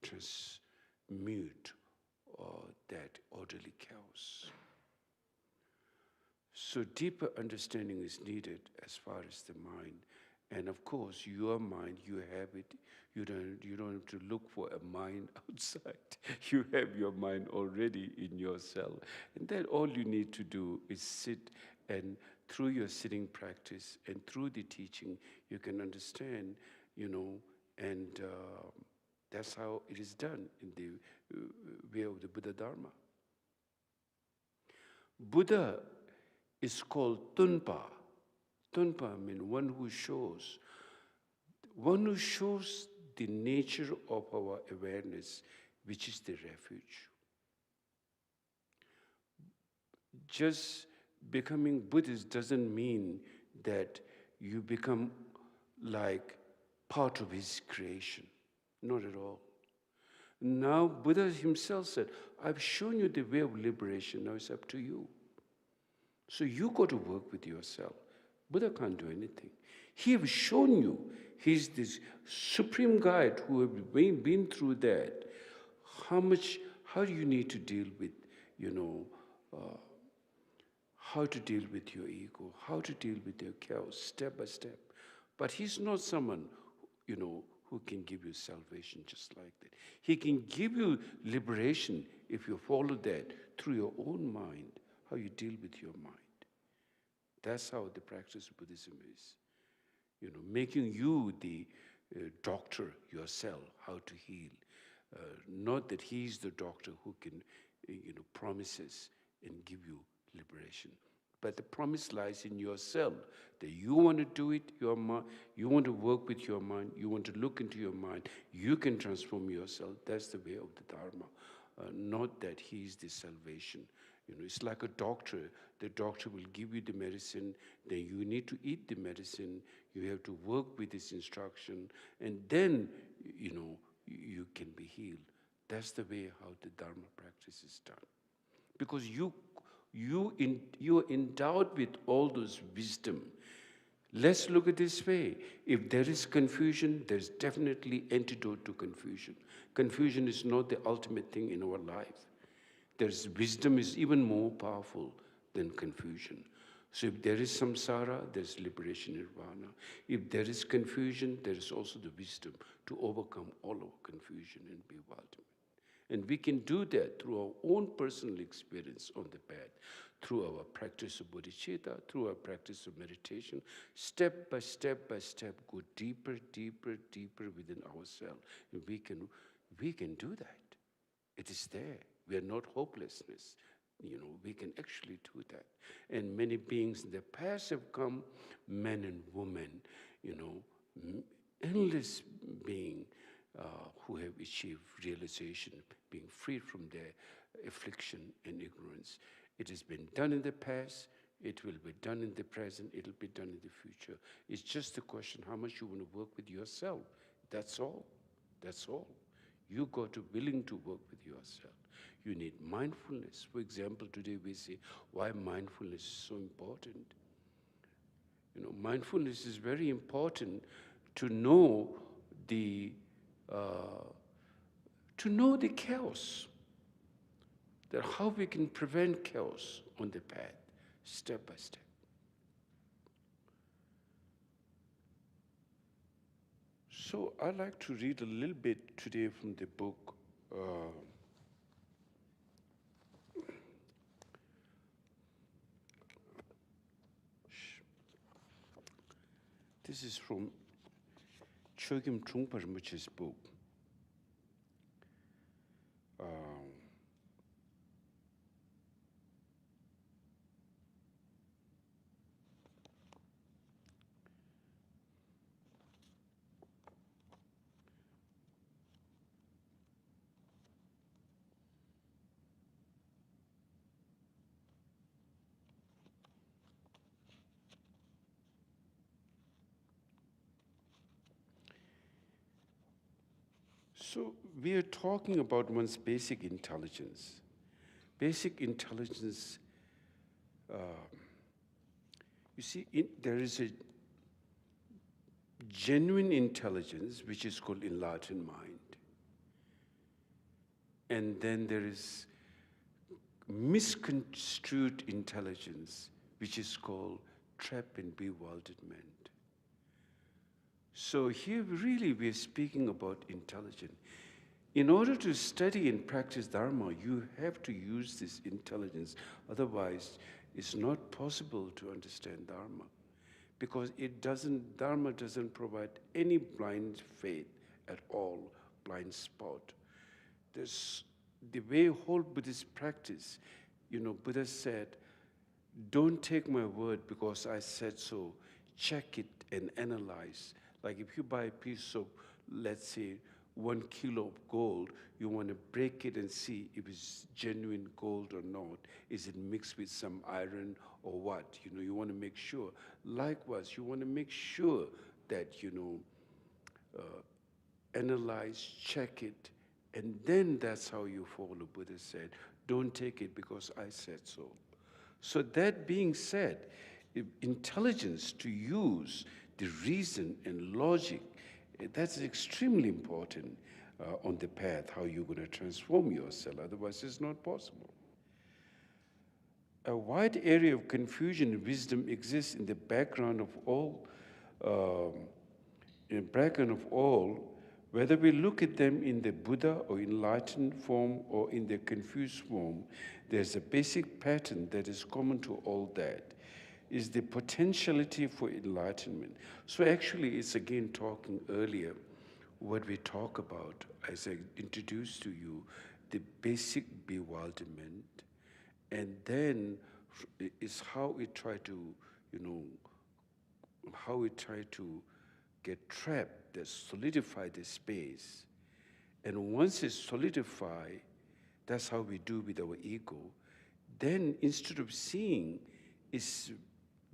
transmute that orderly chaos. So deeper understanding is needed as far as the mind. And of course, your mind, you have it. You don't have to look for a mind outside. You have your mind already in yourself. And then all you need to do is sit, and through your sitting practice and through the teaching, you can understand, and that's how it is done in the way of the Buddha Dharma. Buddha is called Tunpa. Tunpa means one who shows the nature of our awareness, which is the refuge. Just becoming Buddhist doesn't mean that you become like part of his creation. Not at all. Now, Buddha himself said, I've shown you the way of liberation, now it's up to you. So you got to work with yourself. Buddha can't do anything. He has shown you. He's this supreme guide who has been through that. How do you need to deal with, how to deal with your ego, how to deal with your chaos, step by step. But he's not someone, who can give you salvation just like that. He can give you liberation if you follow that through your own mind, how you deal with your mind. That's how the practice of Buddhism is. Making you the doctor yourself, how to heal. Not that he's the doctor who can, promises and give you liberation. But the promise lies in yourself, that you want to do it, you want to work with your mind, you want to look into your mind, you can transform yourself. That's the way of the Dharma. Not that he's the salvation. It's like a doctor. The doctor will give you the medicine, then you need to eat the medicine, you have to work with this instruction, and then, you can be healed. That's the way how the Dharma practice is done. Because you are endowed with all those wisdom. Let's look at this way. If there is confusion, there's definitely antidote to confusion. Confusion is not the ultimate thing in our life. There's wisdom is even more powerful than confusion. So if there is samsara, there's liberation nirvana. If there is confusion, there is also the wisdom to overcome all our confusion and bewilderment. And we can do that through our own personal experience on the path, through our practice of bodhicitta, through our practice of meditation, step by step, go deeper, deeper, deeper within ourselves. And we can do that. It is there. We are not hopelessness. We can actually do that. And many beings in the past have come, men and women, endless beings who have achieved realization, being freed from their affliction and ignorance. It has been done in the past, it will be done in the present, it will be done in the future. It's just a question how much you want to work with yourself. That's all. That's all. You got to willing to work with yourself. You need mindfulness. For example, today we say why mindfulness is so important. Mindfulness is very important to know the chaos. That how we can prevent chaos on the path, step by step. So I'd like to read a little bit today from the book. This is from Chogyam Trungpa Rinpoche's book. So we are talking about one's basic intelligence. Basic intelligence, you see, there is a genuine intelligence which is called enlightened mind. And then there is misconstrued intelligence which is called trap and bewilderment. So here really we're speaking about intelligence. In order to study and practice Dharma, you have to use this intelligence. Otherwise, it's not possible to understand Dharma. Because Dharma doesn't provide any blind faith at all, blind spot. There's the way whole Buddhist practice, Buddha said, don't take my word because I said so. Check it and analyze. Like if you buy a piece of, let's say, 1 kilo of gold, you want to break it and see if it's genuine gold or not. Is it mixed with some iron or what? You want to make sure. Likewise, you want to make sure that, analyze, check it, and then that's how you follow. Buddha said, don't take it because I said so. So that being said, intelligence to use the reason and logic, that's extremely important on the path, how you're going to transform yourself. Otherwise, it's not possible. A wide area of confusion and wisdom exists in the background of all, whether we look at them in the Buddha or enlightened form or in the confused form. There's a basic pattern that is common to all that. Is the potentiality for enlightenment. So actually, it's again talking earlier, what we talk about, as I introduced to you, the basic bewilderment, and then is how we try to, how we try to get trapped, that solidify the space. And once it's solidified, that's how we do with our ego. Then instead of seeing, it's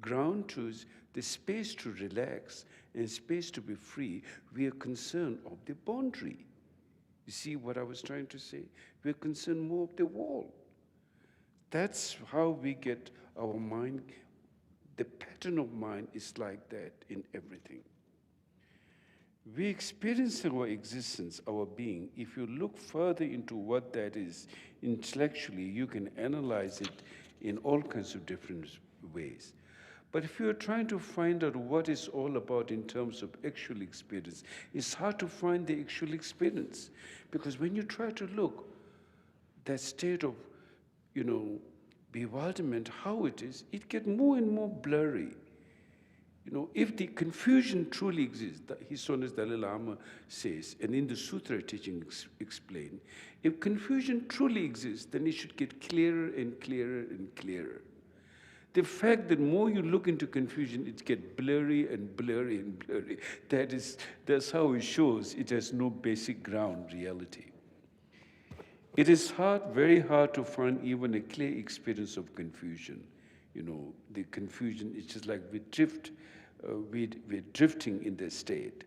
ground truth, the space to relax and space to be free, we are concerned of the boundary. You see what I was trying to say? We're concerned more of the wall. That's how we get our mind. The pattern of mind is like that in everything. We experience our existence, our being. If you look further into what that is intellectually, you can analyze it in all kinds of different ways. But if you're trying to find out what it's all about in terms of actual experience, it's hard to find the actual experience. Because when you try to look, that state of, bewilderment, how it is, it gets more and more blurry. If the confusion truly exists, His Holiness Dalai Lama says, and in the Sutra teaching explain, if confusion truly exists, then it should get clearer and clearer and clearer. The fact that more you look into confusion, it gets blurry and blurry and blurry. That's how it shows it has no basic ground reality. It is very hard to find even a clear experience of confusion. The confusion is just like we're drifting in the state.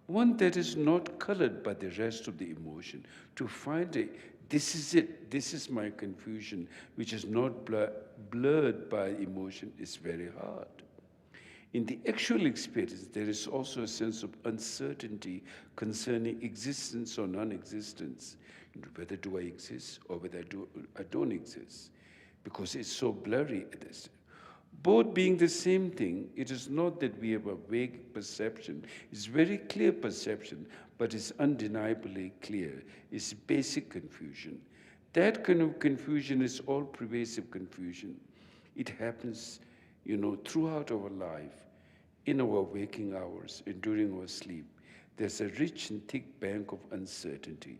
One that is not colored by the rest of the emotion. To find this is it, this is my confusion, which is not blurred by emotion, is very hard. In the actual experience, there is also a sense of uncertainty concerning existence or non-existence. Whether do I exist or whether I don't exist, because it's so blurry at this. Both being the same thing, it is not that we have a vague perception. It's very clear perception, but it's undeniably clear. It's basic confusion. That kind of confusion is all-pervasive confusion. It happens, throughout our life, in our waking hours and during our sleep. there's a rich and thick bank of uncertainty.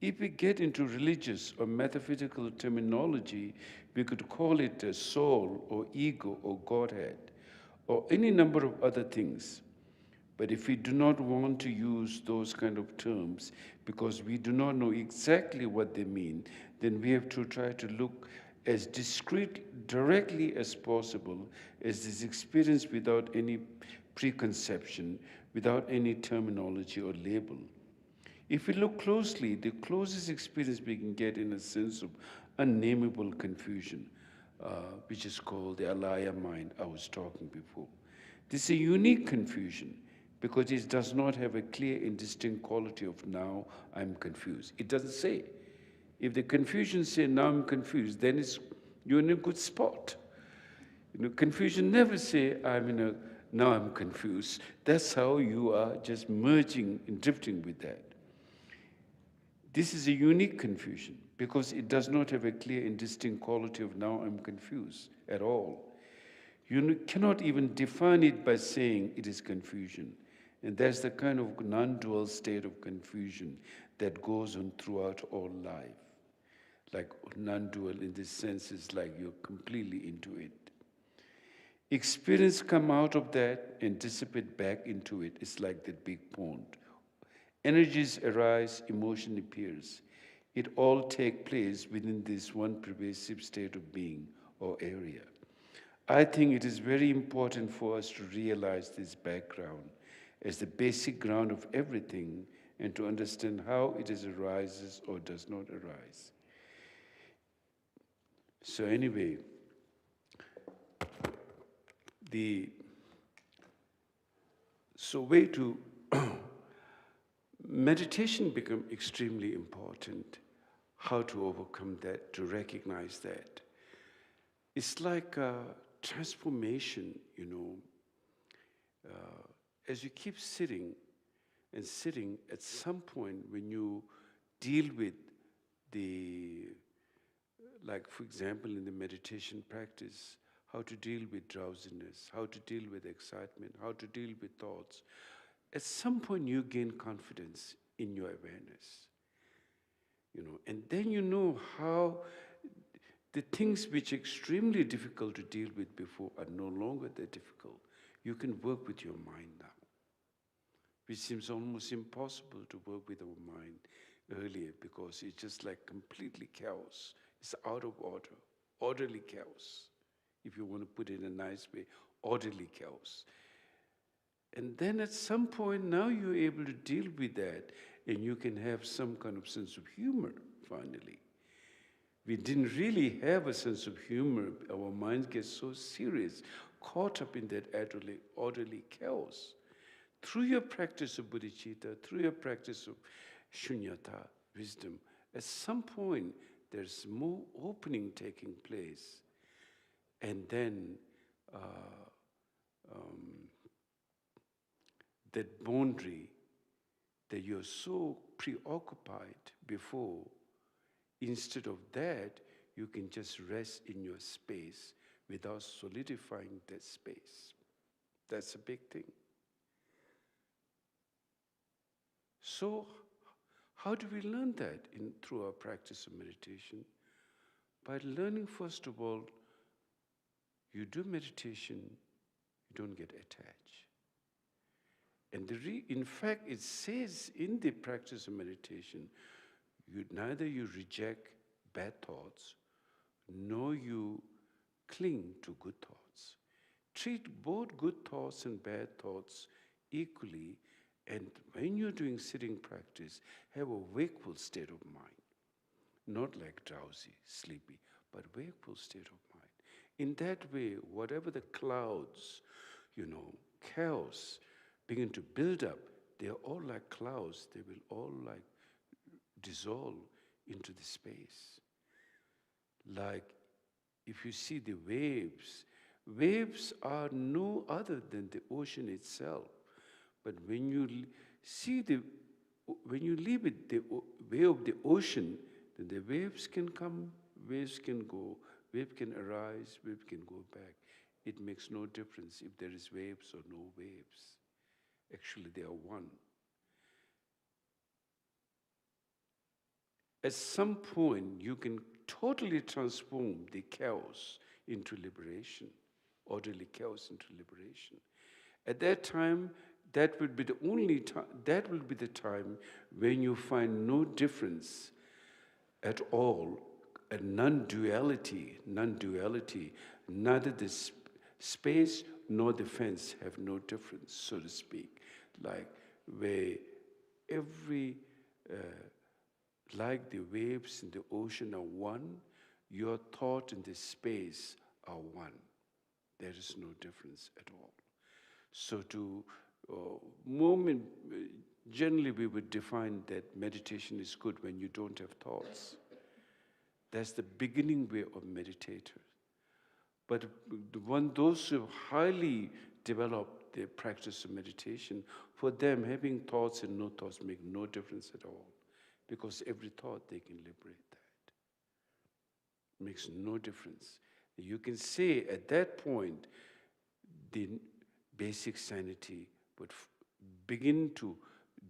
If we get into religious or metaphysical terminology, we could call it a soul or ego or Godhead or any number of other things. But if we do not want to use those kind of terms because we do not know exactly what they mean, then we have to try to look as directly as possible as this experience without any preconception, without any terminology or label. If we look closely, the closest experience we can get in a sense of unnameable confusion, which is called the alaya mind I was talking before. This is a unique confusion because it does not have a clear and distinct quality of now I'm confused. It doesn't say. If the confusion says now I'm confused, then you're in a good spot. Confusion never say now I'm confused. That's how you are just merging and drifting with that. This is a unique confusion because it does not have a clear and distinct quality of now I'm confused at all. You cannot even define it by saying it is confusion. And that's the kind of non-dual state of confusion that goes on throughout all life. Like non-dual in this sense is like you're completely into it. Experience come out of that and dissipate back into it. It's like that big pond. Energies arise, emotion appears. It all takes place within this one pervasive state of being or area. I think it is very important for us to realize this background as the basic ground of everything and to understand how it arises or does not arise. So anyway, way to meditation become extremely important. How to overcome that, to recognize that. It's like a transformation, as you keep sitting and sitting, at some point when you deal with like for example in the meditation practice, how to deal with drowsiness, how to deal with excitement, how to deal with thoughts, at some point you gain confidence in your awareness. And then you know how the things which are extremely difficult to deal with before are no longer that difficult. You can work with your mind now, which seems almost impossible to work with our mind earlier because it's just like completely chaos. It's out of order, orderly chaos. If you want to put it in a nice way, orderly chaos. And then at some point now you're able to deal with that and you can have some kind of sense of humor, finally. We didn't really have a sense of humor. Our minds get so serious, caught up in that orderly chaos. Through your practice of bodhicitta, through your practice of shunyata, wisdom, at some point there's more opening taking place. And then that boundary that you're so preoccupied before, instead of that, you can just rest in your space without solidifying that space. That's a big thing. So, how do we learn that through our practice of meditation? By learning, first of all, you do meditation, you don't get attached. And in fact, it says in the practice of meditation, neither you reject bad thoughts, nor you cling to good thoughts. Treat both good thoughts and bad thoughts equally, and when you're doing sitting practice, have a wakeful state of mind. Not like drowsy, sleepy, but wakeful state of mind. In that way, whatever the clouds, chaos, begin to build up, they are all like clouds. They will all like dissolve into the space. Like if you see the waves are no other than the ocean itself. But when you leave it the way of the ocean, then the waves can come, waves can go, wave can arise, wave can go back. It makes no difference if there is waves or no waves. Actually, they are one. At some point, you can totally transform the chaos into liberation, orderly chaos into liberation. At that time, that will be the only time, that will be the time when you find no difference at all, a non-duality, neither the space nor the fence have no difference, so to speak, like where every, like the waves in the ocean are one, your thought and the space are one. There is no difference at all. So to moment, generally we would define that meditation is good when you don't have thoughts. That's the beginning way of meditator. But those who have highly developed their practice of meditation, for them having thoughts and no thoughts make no difference at all. Because every thought they can liberate that. It makes no difference. You can say at that point, the basic sanity would begin to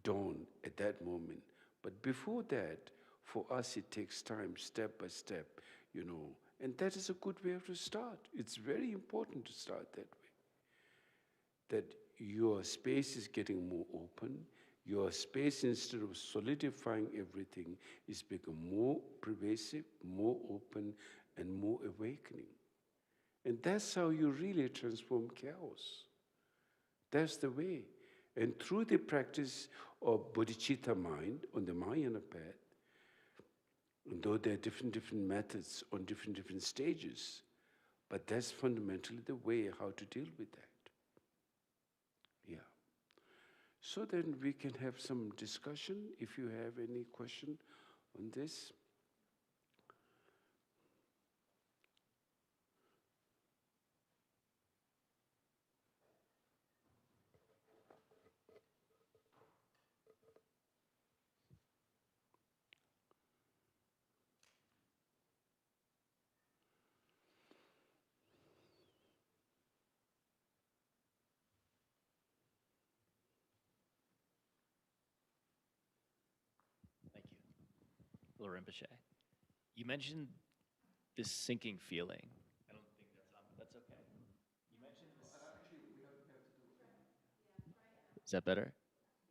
dawn at that moment. But before that, for us it takes time, step by step, and that is a good way to start. It's very important to start that way. That your space is getting more open, your space, instead of solidifying everything, is become more pervasive, more open, and more awakening. And that's how you really transform chaos. That's the way. And through the practice of bodhicitta mind on the Mahayana path, and though there are different methods on different stages, but that's fundamentally the way how to deal with that. Yeah. So then we can have some discussion if you have any question on this. Thank you. Hello, Rinpoche. You mentioned this sinking feeling. I don't think that's on, but that's okay. You mentioned this. Actually, we have to do it. Is that better?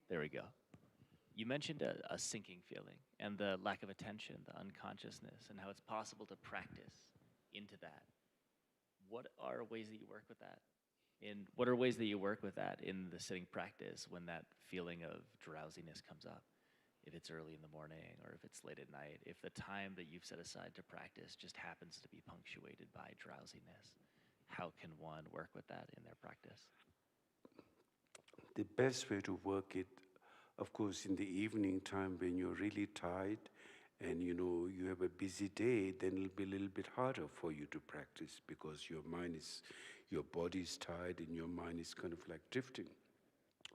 There we go. You mentioned a sinking feeling and the lack of attention, the unconsciousness, and how it's possible to practice into that. What are ways that you work with that? And what are ways that you work with that in the sitting practice when that feeling of drowsiness comes up? If it's early in the morning or if it's late at night, if the time that you've set aside to practice just happens to be punctuated by drowsiness, how can one work with that in their practice? The best way to work it, of course, in the evening time when you're really tired and you have a busy day, then it'll be a little bit harder for you to practice because your body is tired and your mind is kind of like drifting.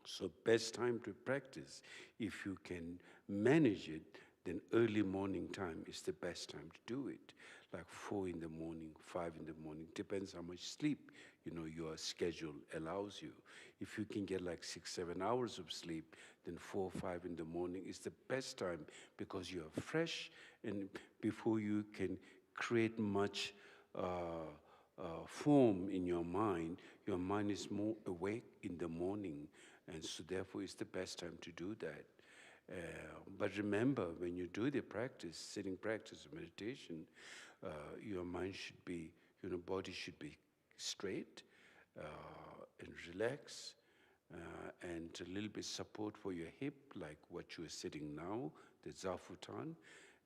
So best time to practice, if you can manage it, then early morning time is the best time to do it. Like 4 in the morning, 5 in the morning, depends how much sleep your schedule allows you. If you can get like 6, 7 hours of sleep, then 4, 5 in the morning is the best time because you are fresh, and before you can create much form in your mind is more awake in the morning, and so therefore it's the best time to do that. But remember, when you do the practice, sitting practice of meditation, your mind should be, body should be straight and relaxed, and a little bit support for your hip, like what you are sitting now, the zafutan,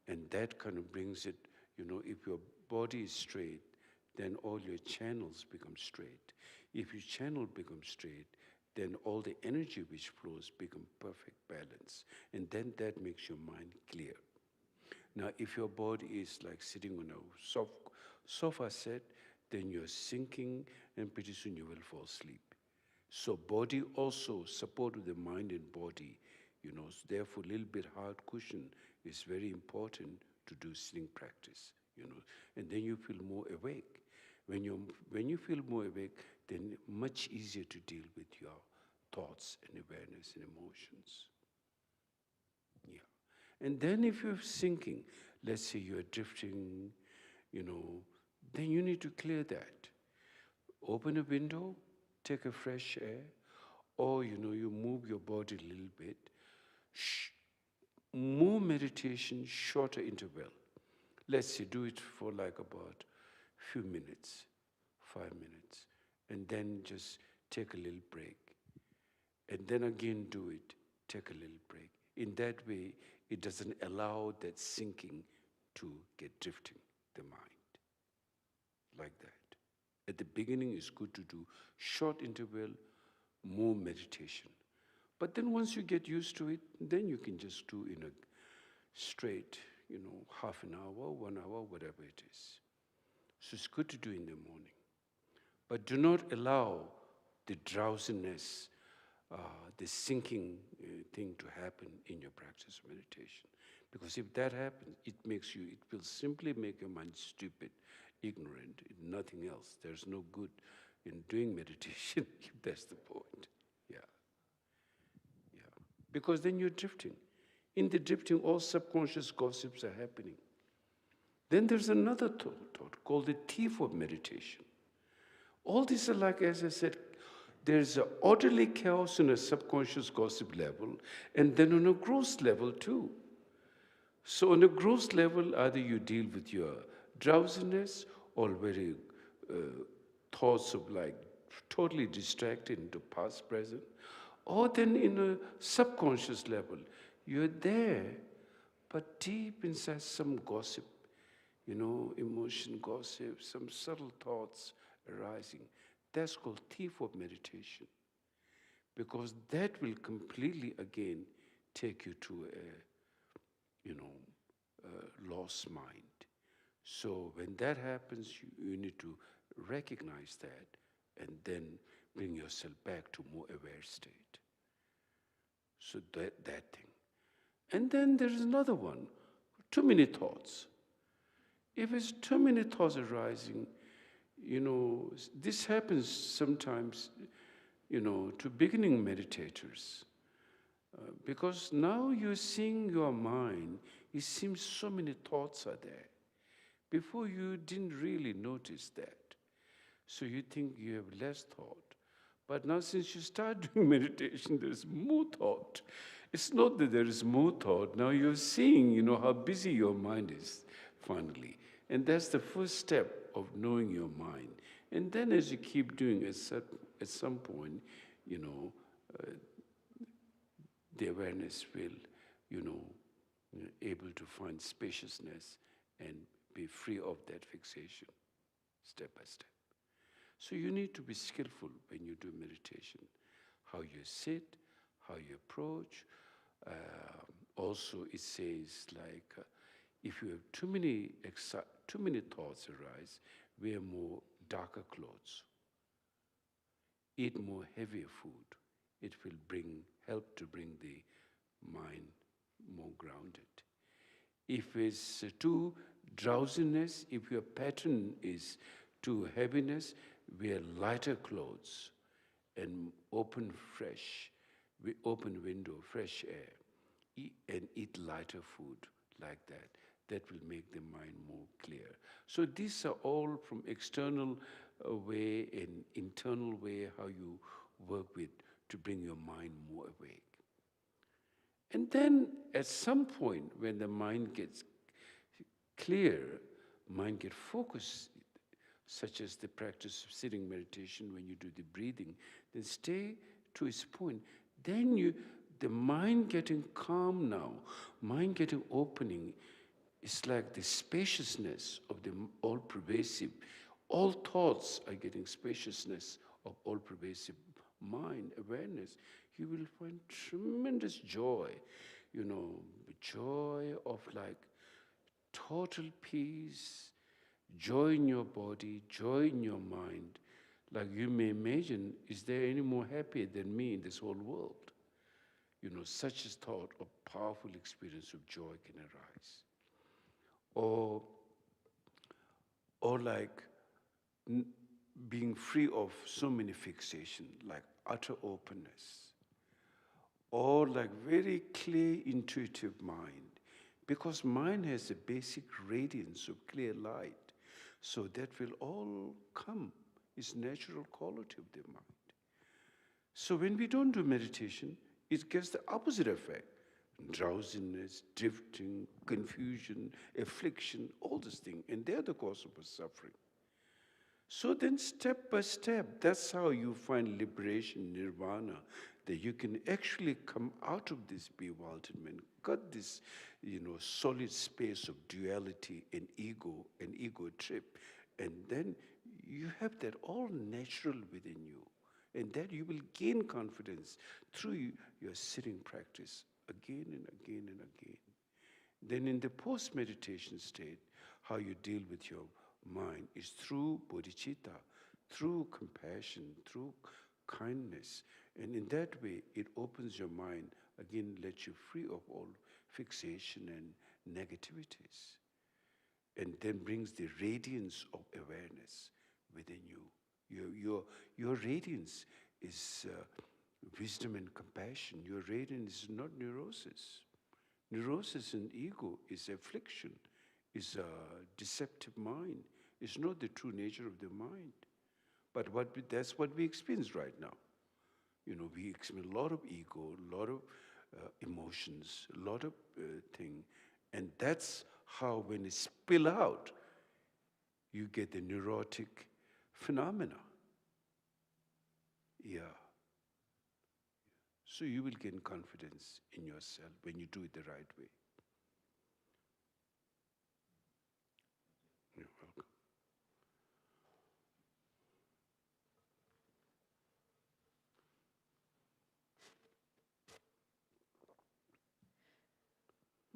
and that kind of brings it, if your body is straight, then all your channels become straight. If your channel becomes straight, then all the energy which flows become perfect balance. And then that makes your mind clear. Now, if your body is like sitting on a sofa set, then you're sinking and pretty soon you will fall asleep. So body also support with the mind and body, so therefore a little bit hard cushion is very important to do sitting practice, and then you feel more awake. When you feel more awake, then much easier to deal with your thoughts and awareness and emotions. Yeah. And then if you're sinking, let's say you're drifting, then you need to clear that. Open a window, take a fresh air, or you move your body a little bit. More meditation, shorter interval. Let's say do it for like about few minutes, 5 minutes, and then just take a little break. And then again do it, take a little break. In that way, it doesn't allow that sinking to get drifting the mind. Like that. At the beginning, it's good to do short interval, more meditation. But then once you get used to it, then you can just do in a straight, half an hour, 1 hour, whatever it is. So it's good to do in the morning. But do not allow the drowsiness, the sinking thing to happen in your practice of meditation. Because if that happens, it will simply make your mind stupid, ignorant, nothing else. There's no good in doing meditation, if that's the point. Yeah. Because then you're drifting. In the drifting, all subconscious gossips are happening. Then there's another thought called the thief of meditation. All these are like, as I said, there's an orderly chaos on a subconscious gossip level, and then on a gross level too. So on a gross level, either you deal with your drowsiness or very thoughts of like totally distracted into past, present, or then in a subconscious level, you're there, but deep inside some gossip, emotion gossip, some subtle thoughts arising. That's called thief of meditation. Because that will completely, again, take you to a lost mind. So when that happens, you need to recognize that and then bring yourself back to more aware state. So that thing. And then there's another one, too many thoughts. If it's too many thoughts arising, this happens sometimes, to beginning meditators. Because now you're seeing your mind, it seems so many thoughts are there. Before you didn't really notice that. So you think you have less thought. But now since you start doing meditation, there's more thought. It's not that there is more thought. Now you're seeing, how busy your mind is, finally. And that's the first step of knowing your mind. And then as you keep doing it, at some point, the awareness will, able to find spaciousness and be free of that fixation, step by step. So you need to be skillful when you do meditation. How you sit, how you approach. Also, it says like, if you have too many thoughts arise, wear more darker clothes. Eat more heavier food. It will help to bring the mind more grounded. If it's too drowsiness, if your pattern is too heaviness, wear lighter clothes and open window, fresh air, and eat lighter food like that. That will make the mind more clear. So these are all from external way and internal way how you work with to bring your mind more awake. And then at some point when the mind gets clear, mind gets focused, such as the practice of sitting meditation when you do the breathing, then stay to its point. Then the mind getting calm now, mind getting opening, it's like the spaciousness of the all-pervasive. All thoughts are getting spaciousness of all-pervasive mind, awareness. You will find tremendous joy, joy of like total peace, joy in your body, joy in your mind. Like you may imagine, is there any more happy than me in this whole world? Such a thought of powerful experience of joy can arise. Or like being free of so many fixations, like utter openness, or like very clear, intuitive mind, because mind has a basic radiance of clear light. So that will all come, is natural quality of the mind. So when we don't do meditation, it gets the opposite effect. Drowsiness, drifting, confusion, affliction, all these things. And they're the cause of our suffering. So then step by step, that's how you find liberation, nirvana, that you can actually come out of this bewilderment, cut this, solid space of duality and ego trip, and then you have that all natural within you. And that you will gain confidence through your sitting practice again and again and again. Then in the post-meditation state, how you deal with your mind is through bodhicitta, through compassion, through kindness. And in that way, it opens your mind, again, lets you free of all fixation and negativities. And then brings the radiance of awareness within you. Your radiance is wisdom and compassion. Your radiance is not neurosis. Neurosis and ego is affliction, is a deceptive mind. It's not the true nature of the mind. But that's what we experience right now. We experience a lot of ego, a lot of emotions, a lot of things. And that's how when it spill out, you get the neurotic phenomena. Yeah. So you will gain confidence in yourself when you do it the right way. You're welcome.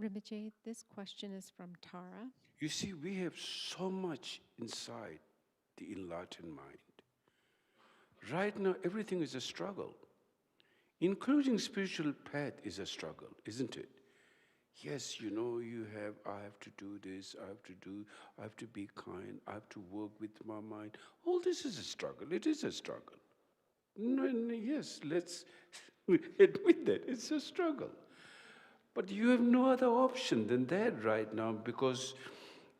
Rinpoche, this question is from Tara. You see, we have so much inside the enlightened mind. Right now, everything is a struggle. Including spiritual path is a struggle, isn't it? Yes, I have to do this, I have to be kind, I have to work with my mind. All this is a struggle. It is a struggle. No, yes, let's admit that it's a struggle. But you have no other option than that right now, because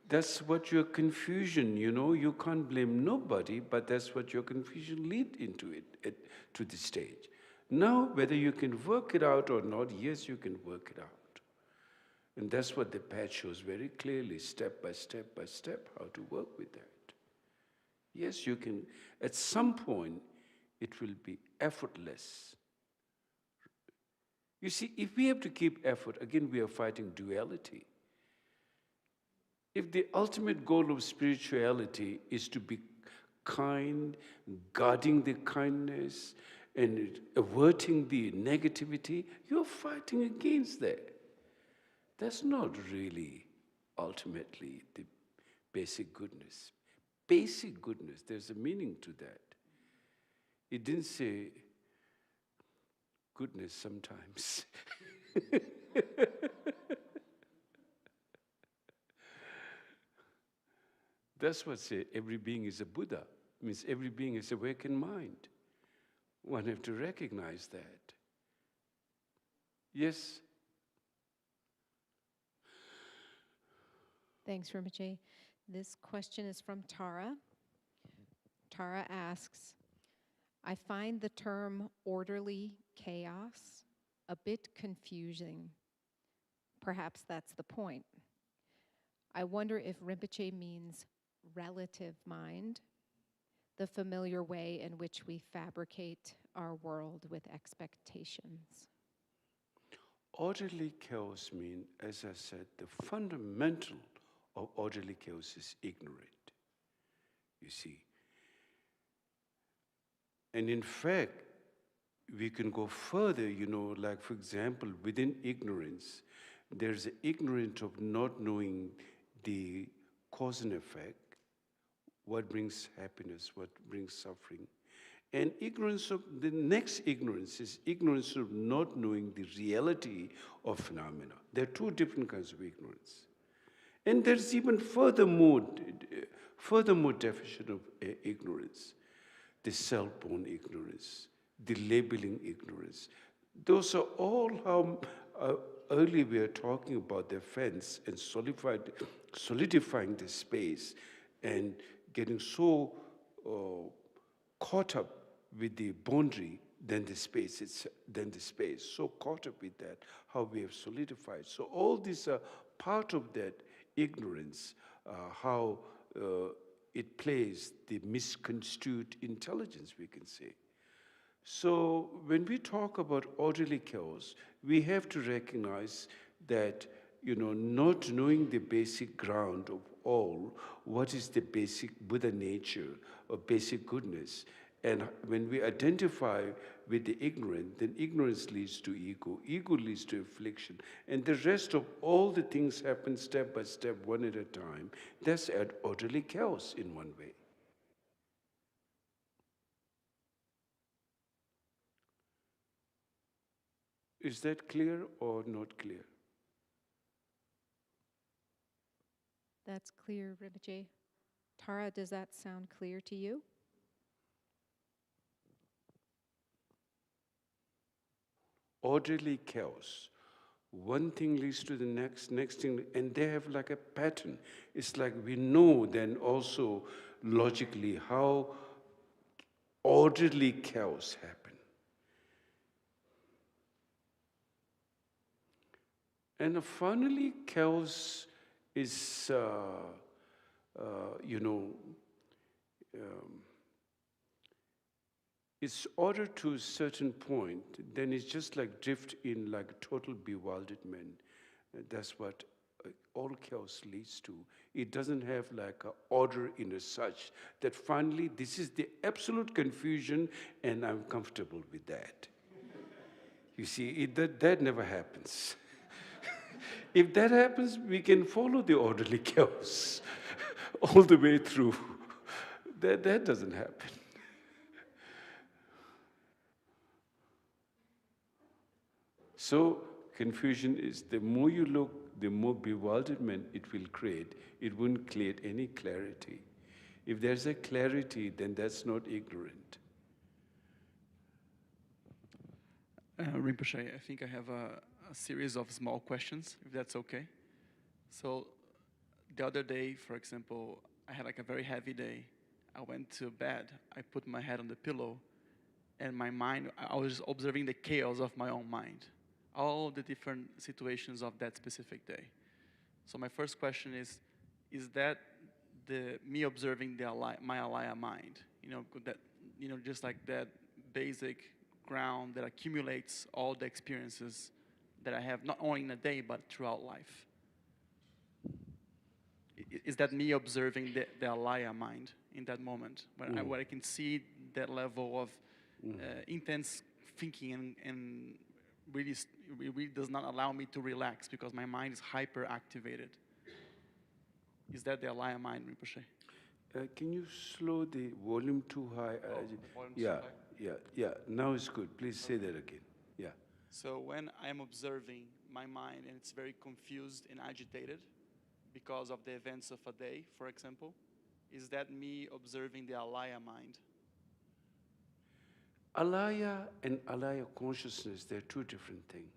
that's what your confusion, you can't blame nobody, but that's what your confusion lead into it, to the stage. Now, whether you can work it out or not, yes, you can work it out. And that's what the path shows very clearly, step by step, how to work with that. Yes, you can. At some point, it will be effortless. You see, if we have to keep effort, again, we are fighting duality. If the ultimate goal of spirituality is to be kind, guarding the kindness, and averting the negativity, you're fighting against that. That's not really ultimately the basic goodness. Basic goodness, there's a meaning to that. It didn't say goodness sometimes. That's what say every being is a Buddha. Means every being is awakened mind. One have to recognize that. Yes? Thanks, Rinpoche. This question is from Tara. Tara asks, I find the term orderly chaos a bit confusing. Perhaps that's the point. I wonder if Rinpoche means relative mind, the familiar way in which we fabricate our world with expectations. Orderly chaos means, as I said, the fundamental of orderly chaos is ignorant. You see. And in fact, we can go further, like for example, within ignorance, there's ignorance of not knowing the cause and effect, what brings happiness, what brings suffering. And ignorance of, the next ignorance is ignorance of not knowing the reality of phenomena. There are two different kinds of ignorance. And there's even furthermore definition of ignorance, the self-born ignorance, the labeling ignorance. Those are all how early we are talking about the fence and solidifying the space and getting so caught up with the boundary than the space, so caught up with that, how we have solidified. So all these are part of that ignorance, how it plays the misconstrued intelligence, we can say. So when we talk about orderly chaos, we have to recognize that, not knowing the basic ground of all, what is the basic Buddha nature or basic goodness. And when we identify with the ignorant, then ignorance leads to ego. Ego leads to affliction. And the rest of all the things happen step by step, one at a time. That's orderly chaos in one way. Is that clear or not clear? That's clear, Rinpoche. Tara, does that sound clear to you? Orderly chaos. One thing leads to the next thing, and they have like a pattern. It's like we know then also logically how orderly chaos happen. And finally, chaos is, it's ordered to a certain point, then it's just like drift in like total bewilderment. That's what all chaos leads to. It doesn't have like an order in as such that finally this is the absolute confusion and I'm comfortable with that. You see, that never happens. If that happens, we can follow the orderly chaos all the way through. That doesn't happen. So confusion is, the more you look, the more bewilderment it will create. It won't create any clarity. If there's a clarity, then that's not ignorant. Rinpoche, I think I have a series of small questions, if that's okay. So the other day, for example, I had like a very heavy day. I went to bed, I put my head on the pillow, and my mind, I was just observing the chaos of my own mind, all the different situations of that specific day. So my first question is that me observing my alaya mind, that, just like that basic ground that accumulates all the experiences that I have, not only in a day, but throughout life? Is that me observing the alaya mind in that moment, where I can see that level of intense thinking and really does not allow me to relax because my mind is hyper-activated? Is that the alaya mind, Rinpoche? Can you slow the volume too high? Volume too high? Yeah. Now it's good. Please say that again. Yeah. So when I am observing my mind and it's very confused and agitated because of the events of a day, for example, is that me observing the alaya mind? Alaya and alaya consciousness, they're two different things.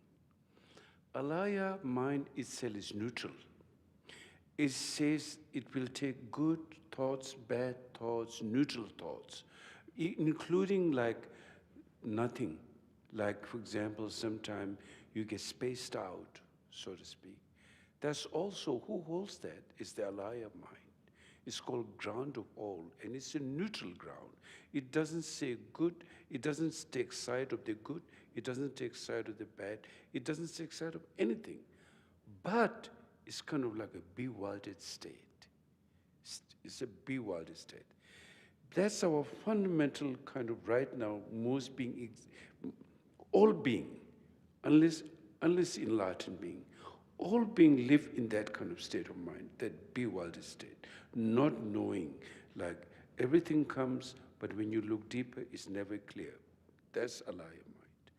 Alaya mind itself is neutral. It says it will take good thoughts, bad thoughts, neutral thoughts, including like nothing. Like, for example, sometimes you get spaced out, so to speak. That's also, who holds that? It's the alaya mind. It's called ground of all, and it's a neutral ground. It doesn't say good, it doesn't take side of the good, it doesn't take side of the bad, it doesn't take side of anything. But it's kind of like a bewildered state. It's a bewildered state. That's our fundamental kind of right now, most being, all being, unless enlightened being, all being live in that kind of state of mind, that bewildered state, not knowing, like everything comes, but when you look deeper, it's never clear. That's alaya mind.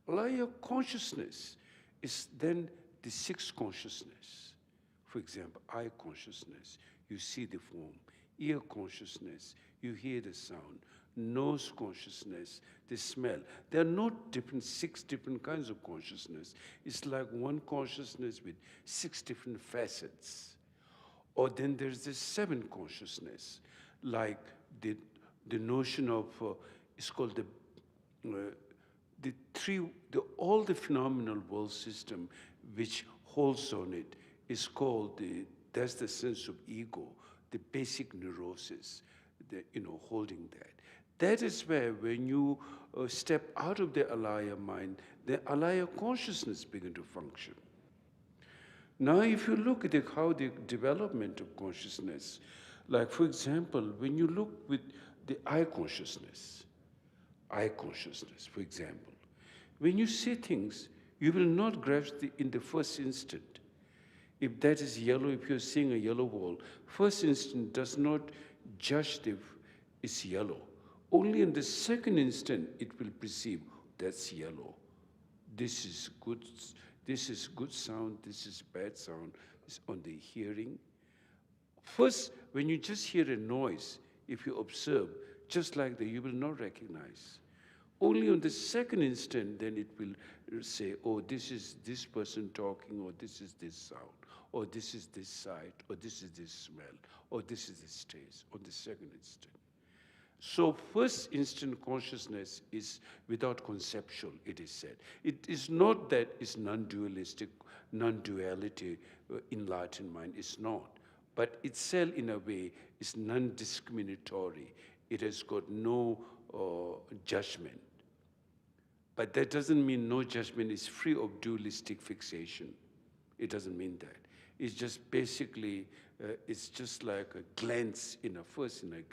Alaya consciousness is then the sixth consciousness. For example, eye consciousness, you see the form. Ear consciousness, you hear the sound. nose consciousness, the smell. There are not 6 different kinds of consciousness. It's like one consciousness with 6 different facets. Or then there's the 7 consciousness, like the notion of, it's called all the phenomenal world system which holds on it is called that's the sense of ego, the basic neurosis, holding that. That is where when you step out of the alaya mind, the alaya consciousness begin to function. Now, if you look at how the development of consciousness, like for example, when you look with the eye consciousness, for example, when you see things, you will not grasp in the first instant. If that is yellow, if you're seeing a yellow wall, first instant does not judge if it's yellow. Only in the second instant it will perceive that's yellow. This is good sound, this is bad sound. It's on the hearing. First, when you just hear a noise, if you observe, just like that, you will not recognize. Only on the second instant, then it will say, oh, this is this person talking, or this is this sound, or this is this sight, or this is this smell, or this is this taste, on the second instant. So first instant consciousness is without conceptual, it is said. It is not that it's non-dualistic, non-duality enlightened mind, it's not. But itself, in a way, is non-discriminatory. It has got no judgment. But that doesn't mean no judgment is free of dualistic fixation. It doesn't mean that. It's just basically, it's just like a glance in a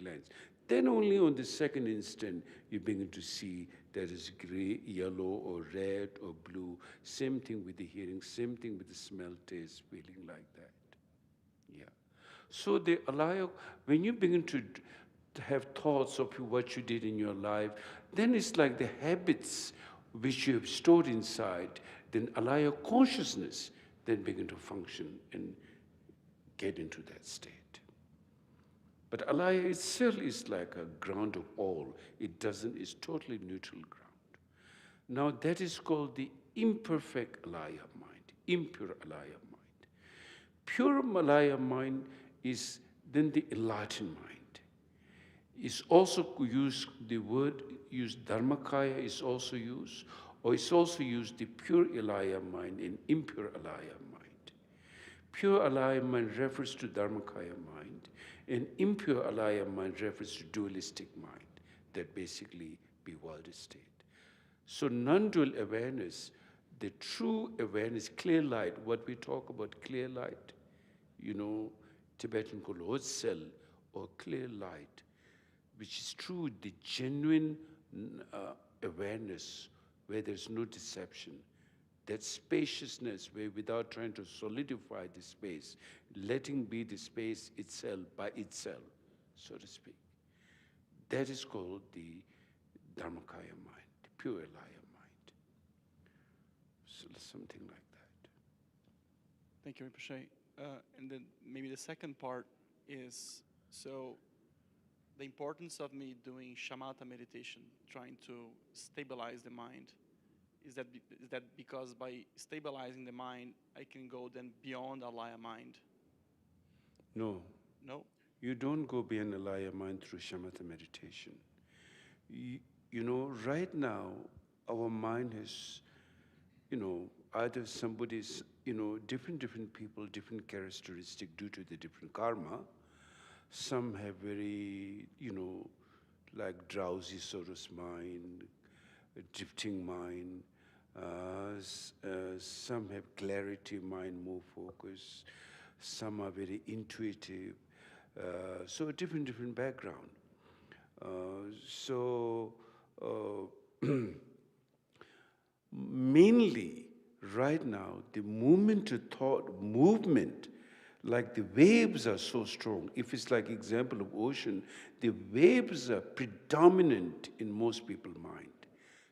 glance. Then only on the second instant, you begin to see that is gray, yellow, or red, or blue. Same thing with the hearing, same thing with the smell, taste, feeling like that. Yeah. So the alaya, when you begin to have thoughts of what you did in your life, then it's like the habits which you have stored inside, then alaya consciousness then begin to function and get into that state. But alaya itself is like a ground of all. It's totally neutral ground. Now that is called the imperfect alaya mind, impure alaya mind. Pure alaya mind is then the enlightened mind. It's also used, the word used, dharmakaya is also used, or it's also used the pure alaya mind and impure alaya mind. Pure alaya mind refers to dharmakaya mind, and impure alaya mind refers to dualistic mind, that basically bewildered state. So non-dual awareness, the true awareness, clear light, what we talk about clear light, Tibetan called Chhoje or clear light, which is true, the genuine awareness where there's no deception. That spaciousness where without trying to solidify the space, letting be the space itself by itself, so to speak. That is called the Dharmakaya mind, the pure alaya mind. So something like that. Thank you, Rinpoche. And then maybe the second part is, so the importance of me doing shamatha meditation, trying to stabilize the mind. Is that because by stabilizing the mind, I can go then beyond alaya mind? No. No? You don't go beyond alaya mind through shamatha meditation. Right now, our mind has, either somebody's, different people, different characteristics due to the different karma. Some have very, like drowsy sort of mind, a drifting mind. Some have clarity mind, more focus. Some are very intuitive. So different background. Mainly, right now, the movement to thought, movement, like the waves are so strong. If it's like example of ocean, the waves are predominant in most people's mind.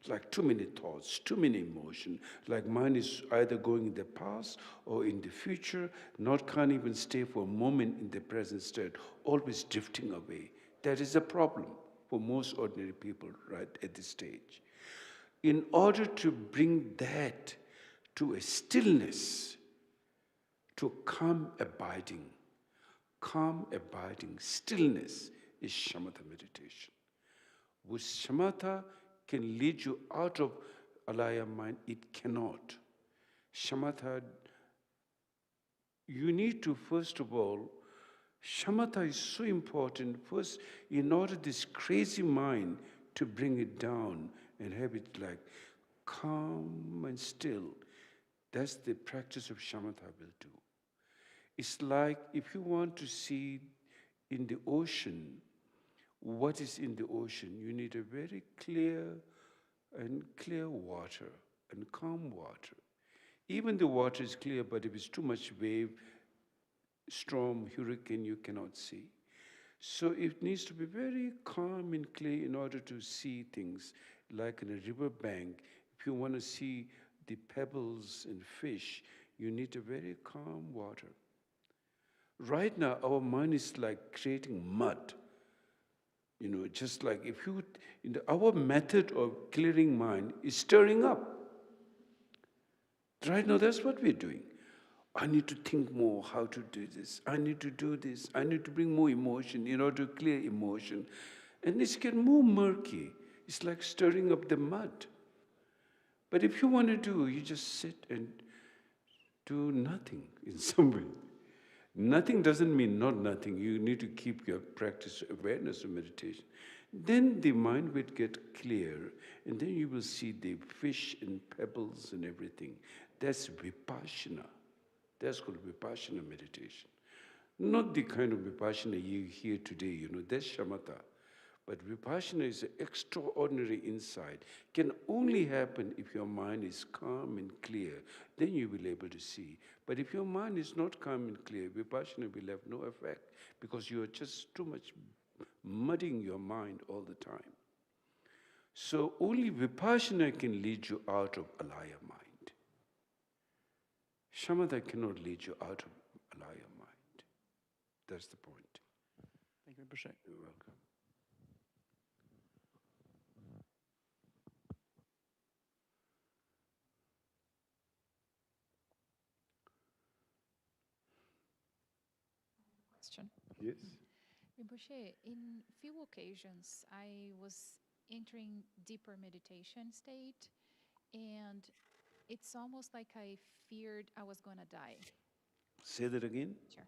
Like too many thoughts, too many emotion. Like mind is either going in the past or in the future, can't even stay for a moment in the present state, always drifting away. That is a problem. for most ordinary people right at this stage. In order to bring that to a stillness, to calm abiding stillness is shamatha meditation. With shamatha can lead you out of alaya mind, it cannot. Shamatha, you need to, first of all, shamatha is so important. First, in order this crazy mind to bring it down and have it like calm and still, that's the practice of shamatha will do. It's like if you want to see in the ocean, what is in the ocean, you need a very clear water and calm water. Even the water is clear, but if it's too much wave, storm, hurricane, you cannot see. So it needs to be very calm and clear in order to see things. Like in a river bank, if you want to see the pebbles and fish, you need a very calm water. Right now, our mind is like creating mud. Just like if you, our method of clearing mind is stirring up. Right now, that's what we're doing. I need to think more how to do this. I need to do this. I need to bring more emotion in order to clear emotion. And it's getting more murky. It's like stirring up the mud. But if you want to do, you just sit and do nothing in some way. Nothing doesn't mean not nothing. You need to keep your practice awareness of meditation. Then the mind will get clear, and then you will see the fish and pebbles and everything. That's vipassana. That's called vipassana meditation. Not the kind of vipassana you hear today, that's shamatha. But vipassana is an extraordinary insight. Can only happen if your mind is calm and clear. Then you will be able to see. But if your mind is not calm and clear, vipassana will have no effect because you are just too much mudding your mind all the time. So only vipassana can lead you out of alaya mind. Shamatha cannot lead you out of alaya mind. That's the point. Thank you, Rinpoche. You're welcome. Question. Yes? Rinpoche, in few occasions, I was entering deeper meditation state, and it's almost like I feared I was going to die. Say that again? Sure.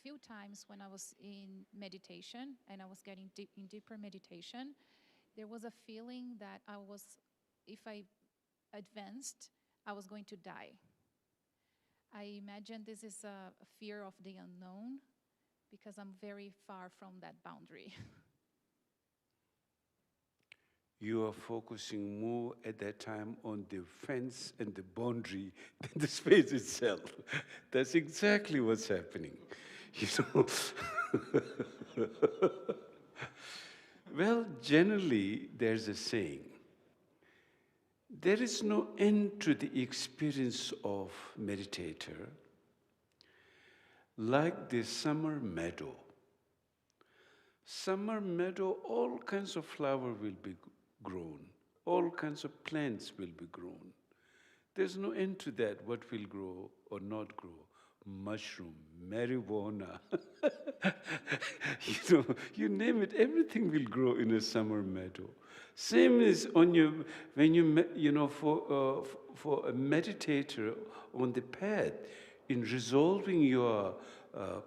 Few times when I was in meditation and I was getting in deeper meditation, there was a feeling that if I advanced, I was going to die. I imagine this is a fear of the unknown because I'm very far from that boundary. You are focusing more at that time on the fence and the boundary than the space itself. That's exactly what's happening. Well, generally, there's a saying. There is no end to the experience of meditator like the summer meadow. Summer meadow, all kinds of flower will be grown. All kinds of plants will be grown. There's no end to that, what will grow or not grow. Mushroom, marijuana, you name it, everything will grow in a summer meadow. Same is for a meditator on the path, in resolving your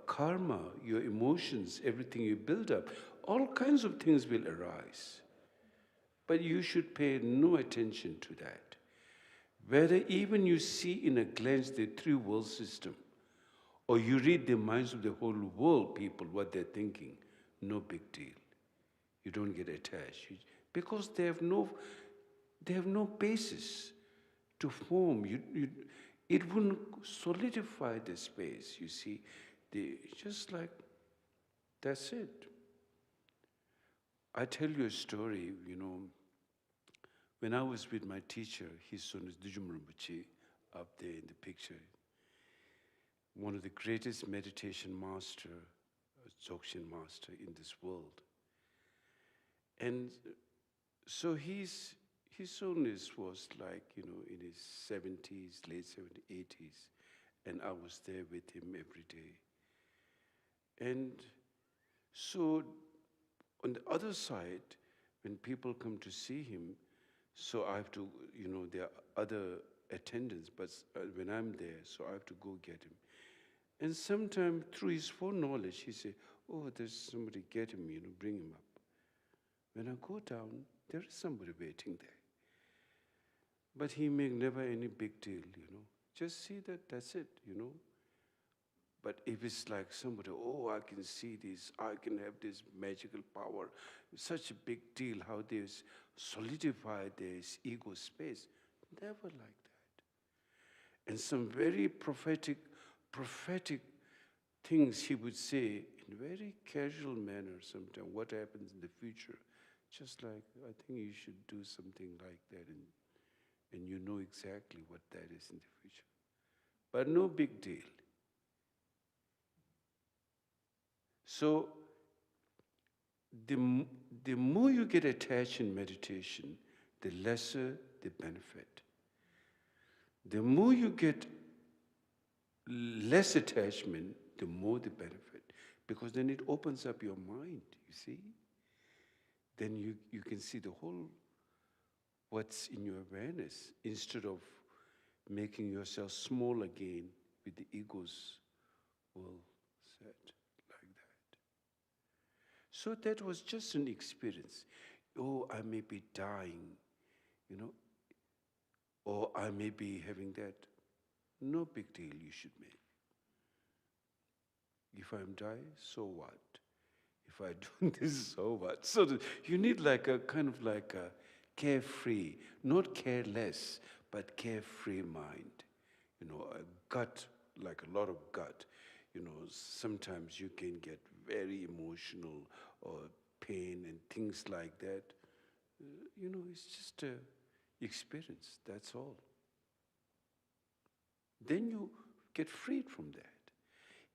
karma, your emotions, everything you build up, all kinds of things will arise. But you should pay no attention to that. Whether even you see in a glance the three world system, or you read the minds of the whole world people, what they're thinking, no big deal. You don't get attached. Because they have no basis to form. It wouldn't solidify the space, you see. Just like, that's it. I tell you a story, when I was with my teacher, his son is Dujum Rinpoche, up there in the picture. One of the greatest meditation master Dzogchen master in this world. And so his illness was like, in his 70s, late 70s, 80s, and I was there with him every day. And so on the other side, when people come to see him, so I have to, there are other attendants, but when I'm there, so I have to go get him. And sometimes through his foreknowledge, he say, oh, there's somebody, get him, bring him up. When I go down, there is somebody waiting there. But he make never any big deal, Just see that, that's it, But if it's like somebody, oh, I can see this, I can have this magical power, such a big deal, how they solidify this ego space. Never like that. And some very prophetic things he would say in very casual manner sometimes, what happens in the future. Just like, I think you should do something like that, and you know exactly what that is in the future. But no big deal. So, the more you get attached in meditation, the lesser the benefit. The more you get less attachment, the more the benefit. Because then it opens up your mind, you see? Then you can see the whole, what's in your awareness, instead of making yourself small again with the ego's will set like that. So that was just an experience. Oh, I may be dying, or I may be having that. No big deal you should make. If I'm dying, so what? If I do this, so what? So you need like a kind of like a carefree, not careless, but carefree mind. A gut, like a lot of gut. Sometimes you can get very emotional or pain and things like that. It's just an experience, that's all. Then you get freed from that.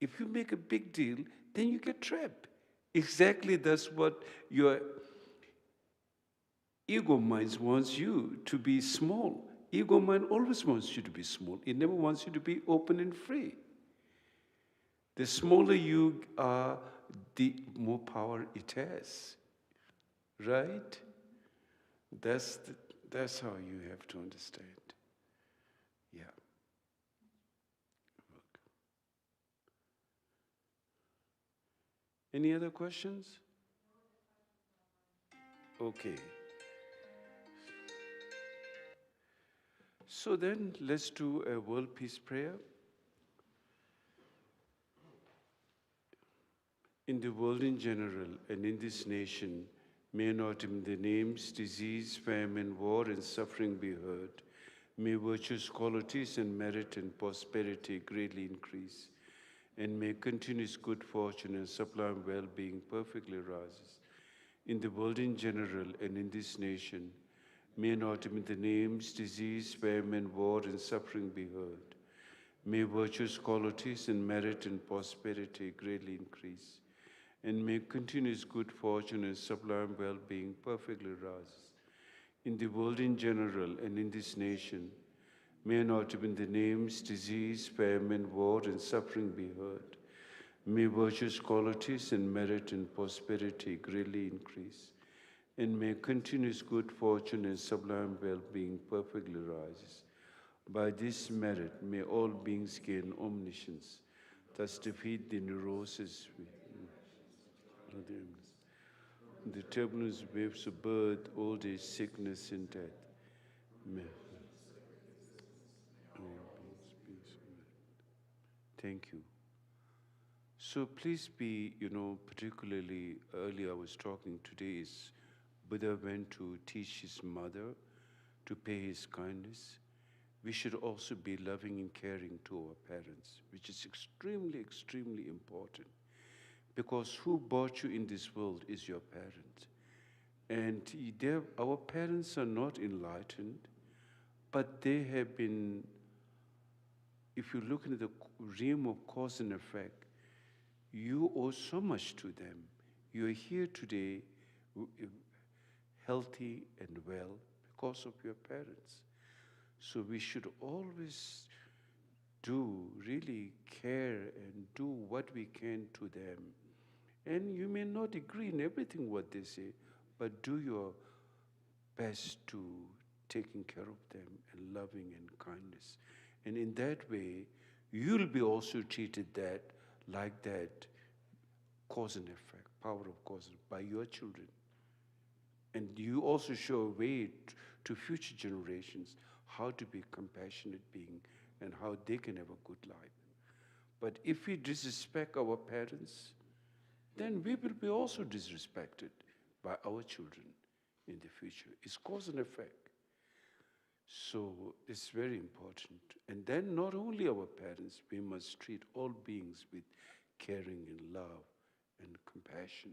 If you make a big deal, then you get trapped. Exactly that's what your ego mind wants you to be small. Ego mind always wants you to be small. It never wants you to be open and free. The smaller you are, the more power it has. Right? That's how you have to understand. Yeah. Any other questions? Okay. So then let's do a world peace prayer. In the world in general and in this nation, may not in the names, disease, famine, war, and suffering be heard. May virtues, qualities, and merit and prosperity greatly increase. And may continuous good fortune and sublime well-being perfectly rise. In the world in general and in this nation, may not in the names, disease, famine, war, and suffering be heard. May virtues, qualities, and merit and prosperity greatly increase. And may continuous good fortune and sublime well-being perfectly rise. In the world in general and in this nation, may not even the names, disease, famine, war, and suffering be heard. May virtues, qualities, and merit and prosperity greatly increase. And may continuous good fortune and sublime well-being perfectly rise. By this merit, may all beings gain omniscience, thus defeat the neurosis, the turbulence waves of birth, old age, sickness, and death. May Thank you. So please be, particularly earlier I was talking today is Buddha went to teach his mother to pay his kindness. We should also be loving and caring to our parents, which is extremely, extremely important. Because who brought you in this world is your parent. And our parents are not enlightened, but they have been, if you look into the realm of cause and effect, You owe so much to them. You're here today healthy and well because of your parents. So we should always really care and do what we can to them. And you may not agree in everything what they say, but do your best to taking care of them and loving and kindness. And in that way, you'll be also treated like that, cause and effect, power of cause by your children. And you also show a way to future generations how to be compassionate being and how they can have a good life. But if we disrespect our parents, then we will be also disrespected by our children in the future. It's cause and effect. So it's very important. And then not only our parents, we must treat all beings with caring and love and compassion,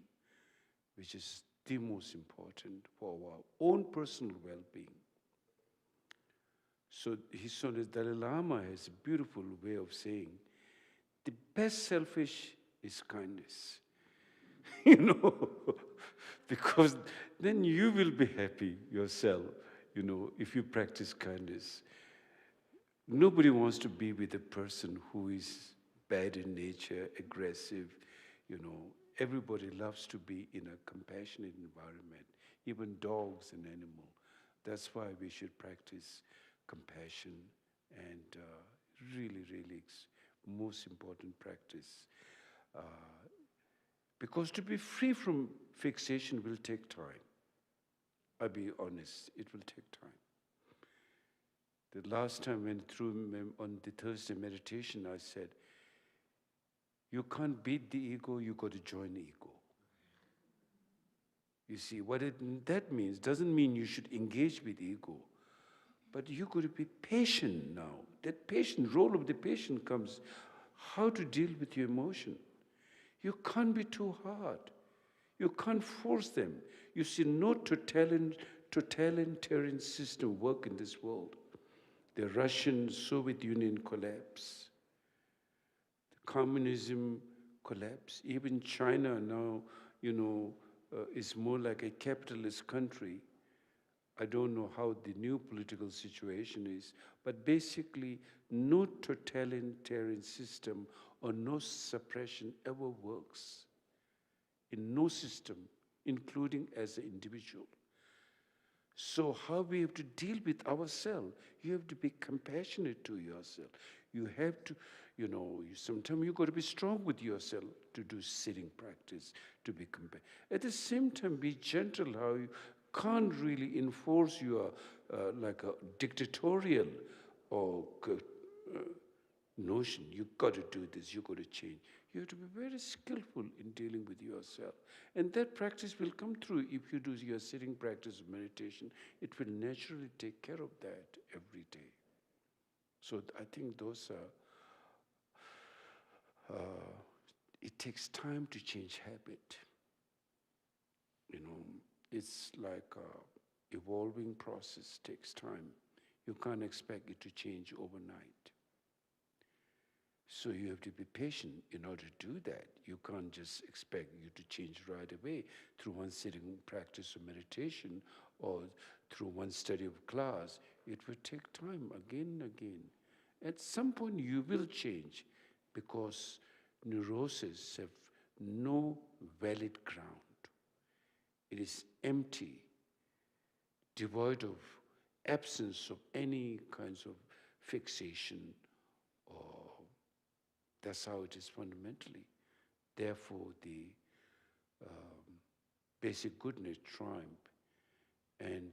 which is the most important for our own personal well-being. So His Holiness Dalai Lama has a beautiful way of saying, the best selfish is kindness. Because then you will be happy yourself, if you practice kindness. Nobody wants to be with a person who is bad in nature, aggressive, Everybody loves to be in a compassionate environment, even dogs and animals. That's why we should practice compassion and really, most important practice. Because to be free from fixation will take time. I'll be honest, it will take time. The last time I went through on the Thursday meditation, I said, you can't beat the ego, you got to join the ego. You see, what that means doesn't mean you should engage with ego, but you got to be patient now. That patient, role of the patient comes, how to deal with your emotion. You can't be too hard. You can't force them. You see, no totalitarian system work in this world. The Russian-Soviet Union collapse. Communism collapse. Even China now, is more like a capitalist country. I don't know how the new political situation is, but basically no totalitarian system or no suppression ever works in no system, including as an individual. So how we have to deal with ourselves? You have to be compassionate to yourself. You have to, sometimes you got to be strong with yourself to do sitting practice, to be compassionate. At the same time, be gentle. How you can't really enforce your like a dictatorial or notion. You got to do this. You got to change. You have to be very skillful in dealing with yourself, and that practice will come through if you do your sitting practice of meditation. It will naturally take care of that every day. So I think those are, it takes time to change habit. It's like an evolving process, takes time. You can't expect it to change overnight. So you have to be patient in order to do that. You can't just expect you to change right away through one sitting practice of meditation or through one study of class. It will take time again and again. At some point you will change because neuroses have no valid ground. It is empty, devoid of absence of any kinds of fixation or that's how it is fundamentally. Therefore, the basic goodness triumph and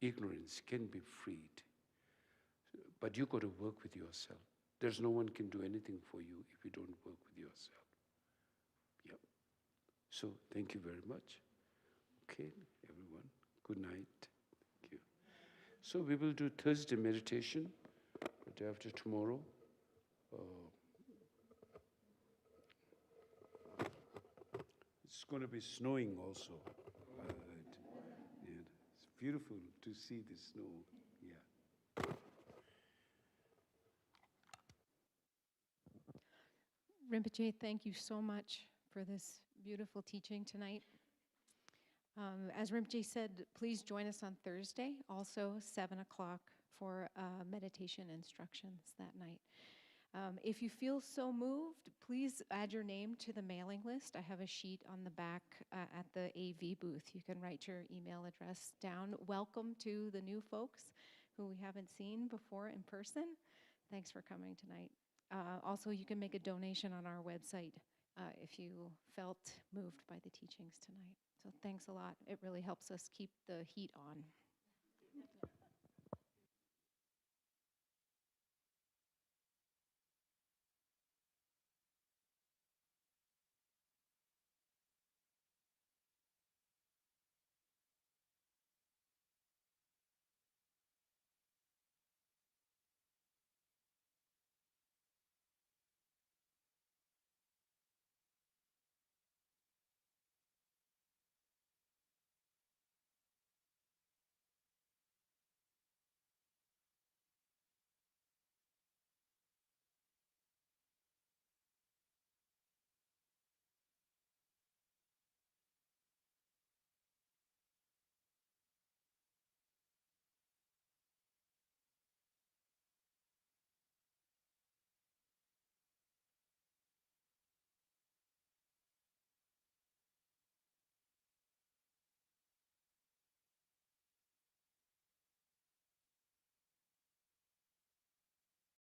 ignorance can be freed. But you got to work with yourself. There's no one can do anything for you if you don't work with yourself. Yep. So thank you very much. Okay, everyone. Good night. Thank you. So we will do Thursday meditation the day after tomorrow. It's going to be snowing also. Yeah, it's beautiful to see the snow. Yeah. Rinpoche, thank you so much for this beautiful teaching tonight. As Rinpoche said, please join us on Thursday, also 7 o'clock for meditation instructions that night. If you feel so moved, please add your name to the mailing list. I have a sheet on the back at the AV booth. You can write your email address down. Welcome to the new folks who we haven't seen before in person. Thanks for coming tonight. Also, you can make a donation on our website if you felt moved by the teachings tonight. So thanks a lot. It really helps us keep the heat on.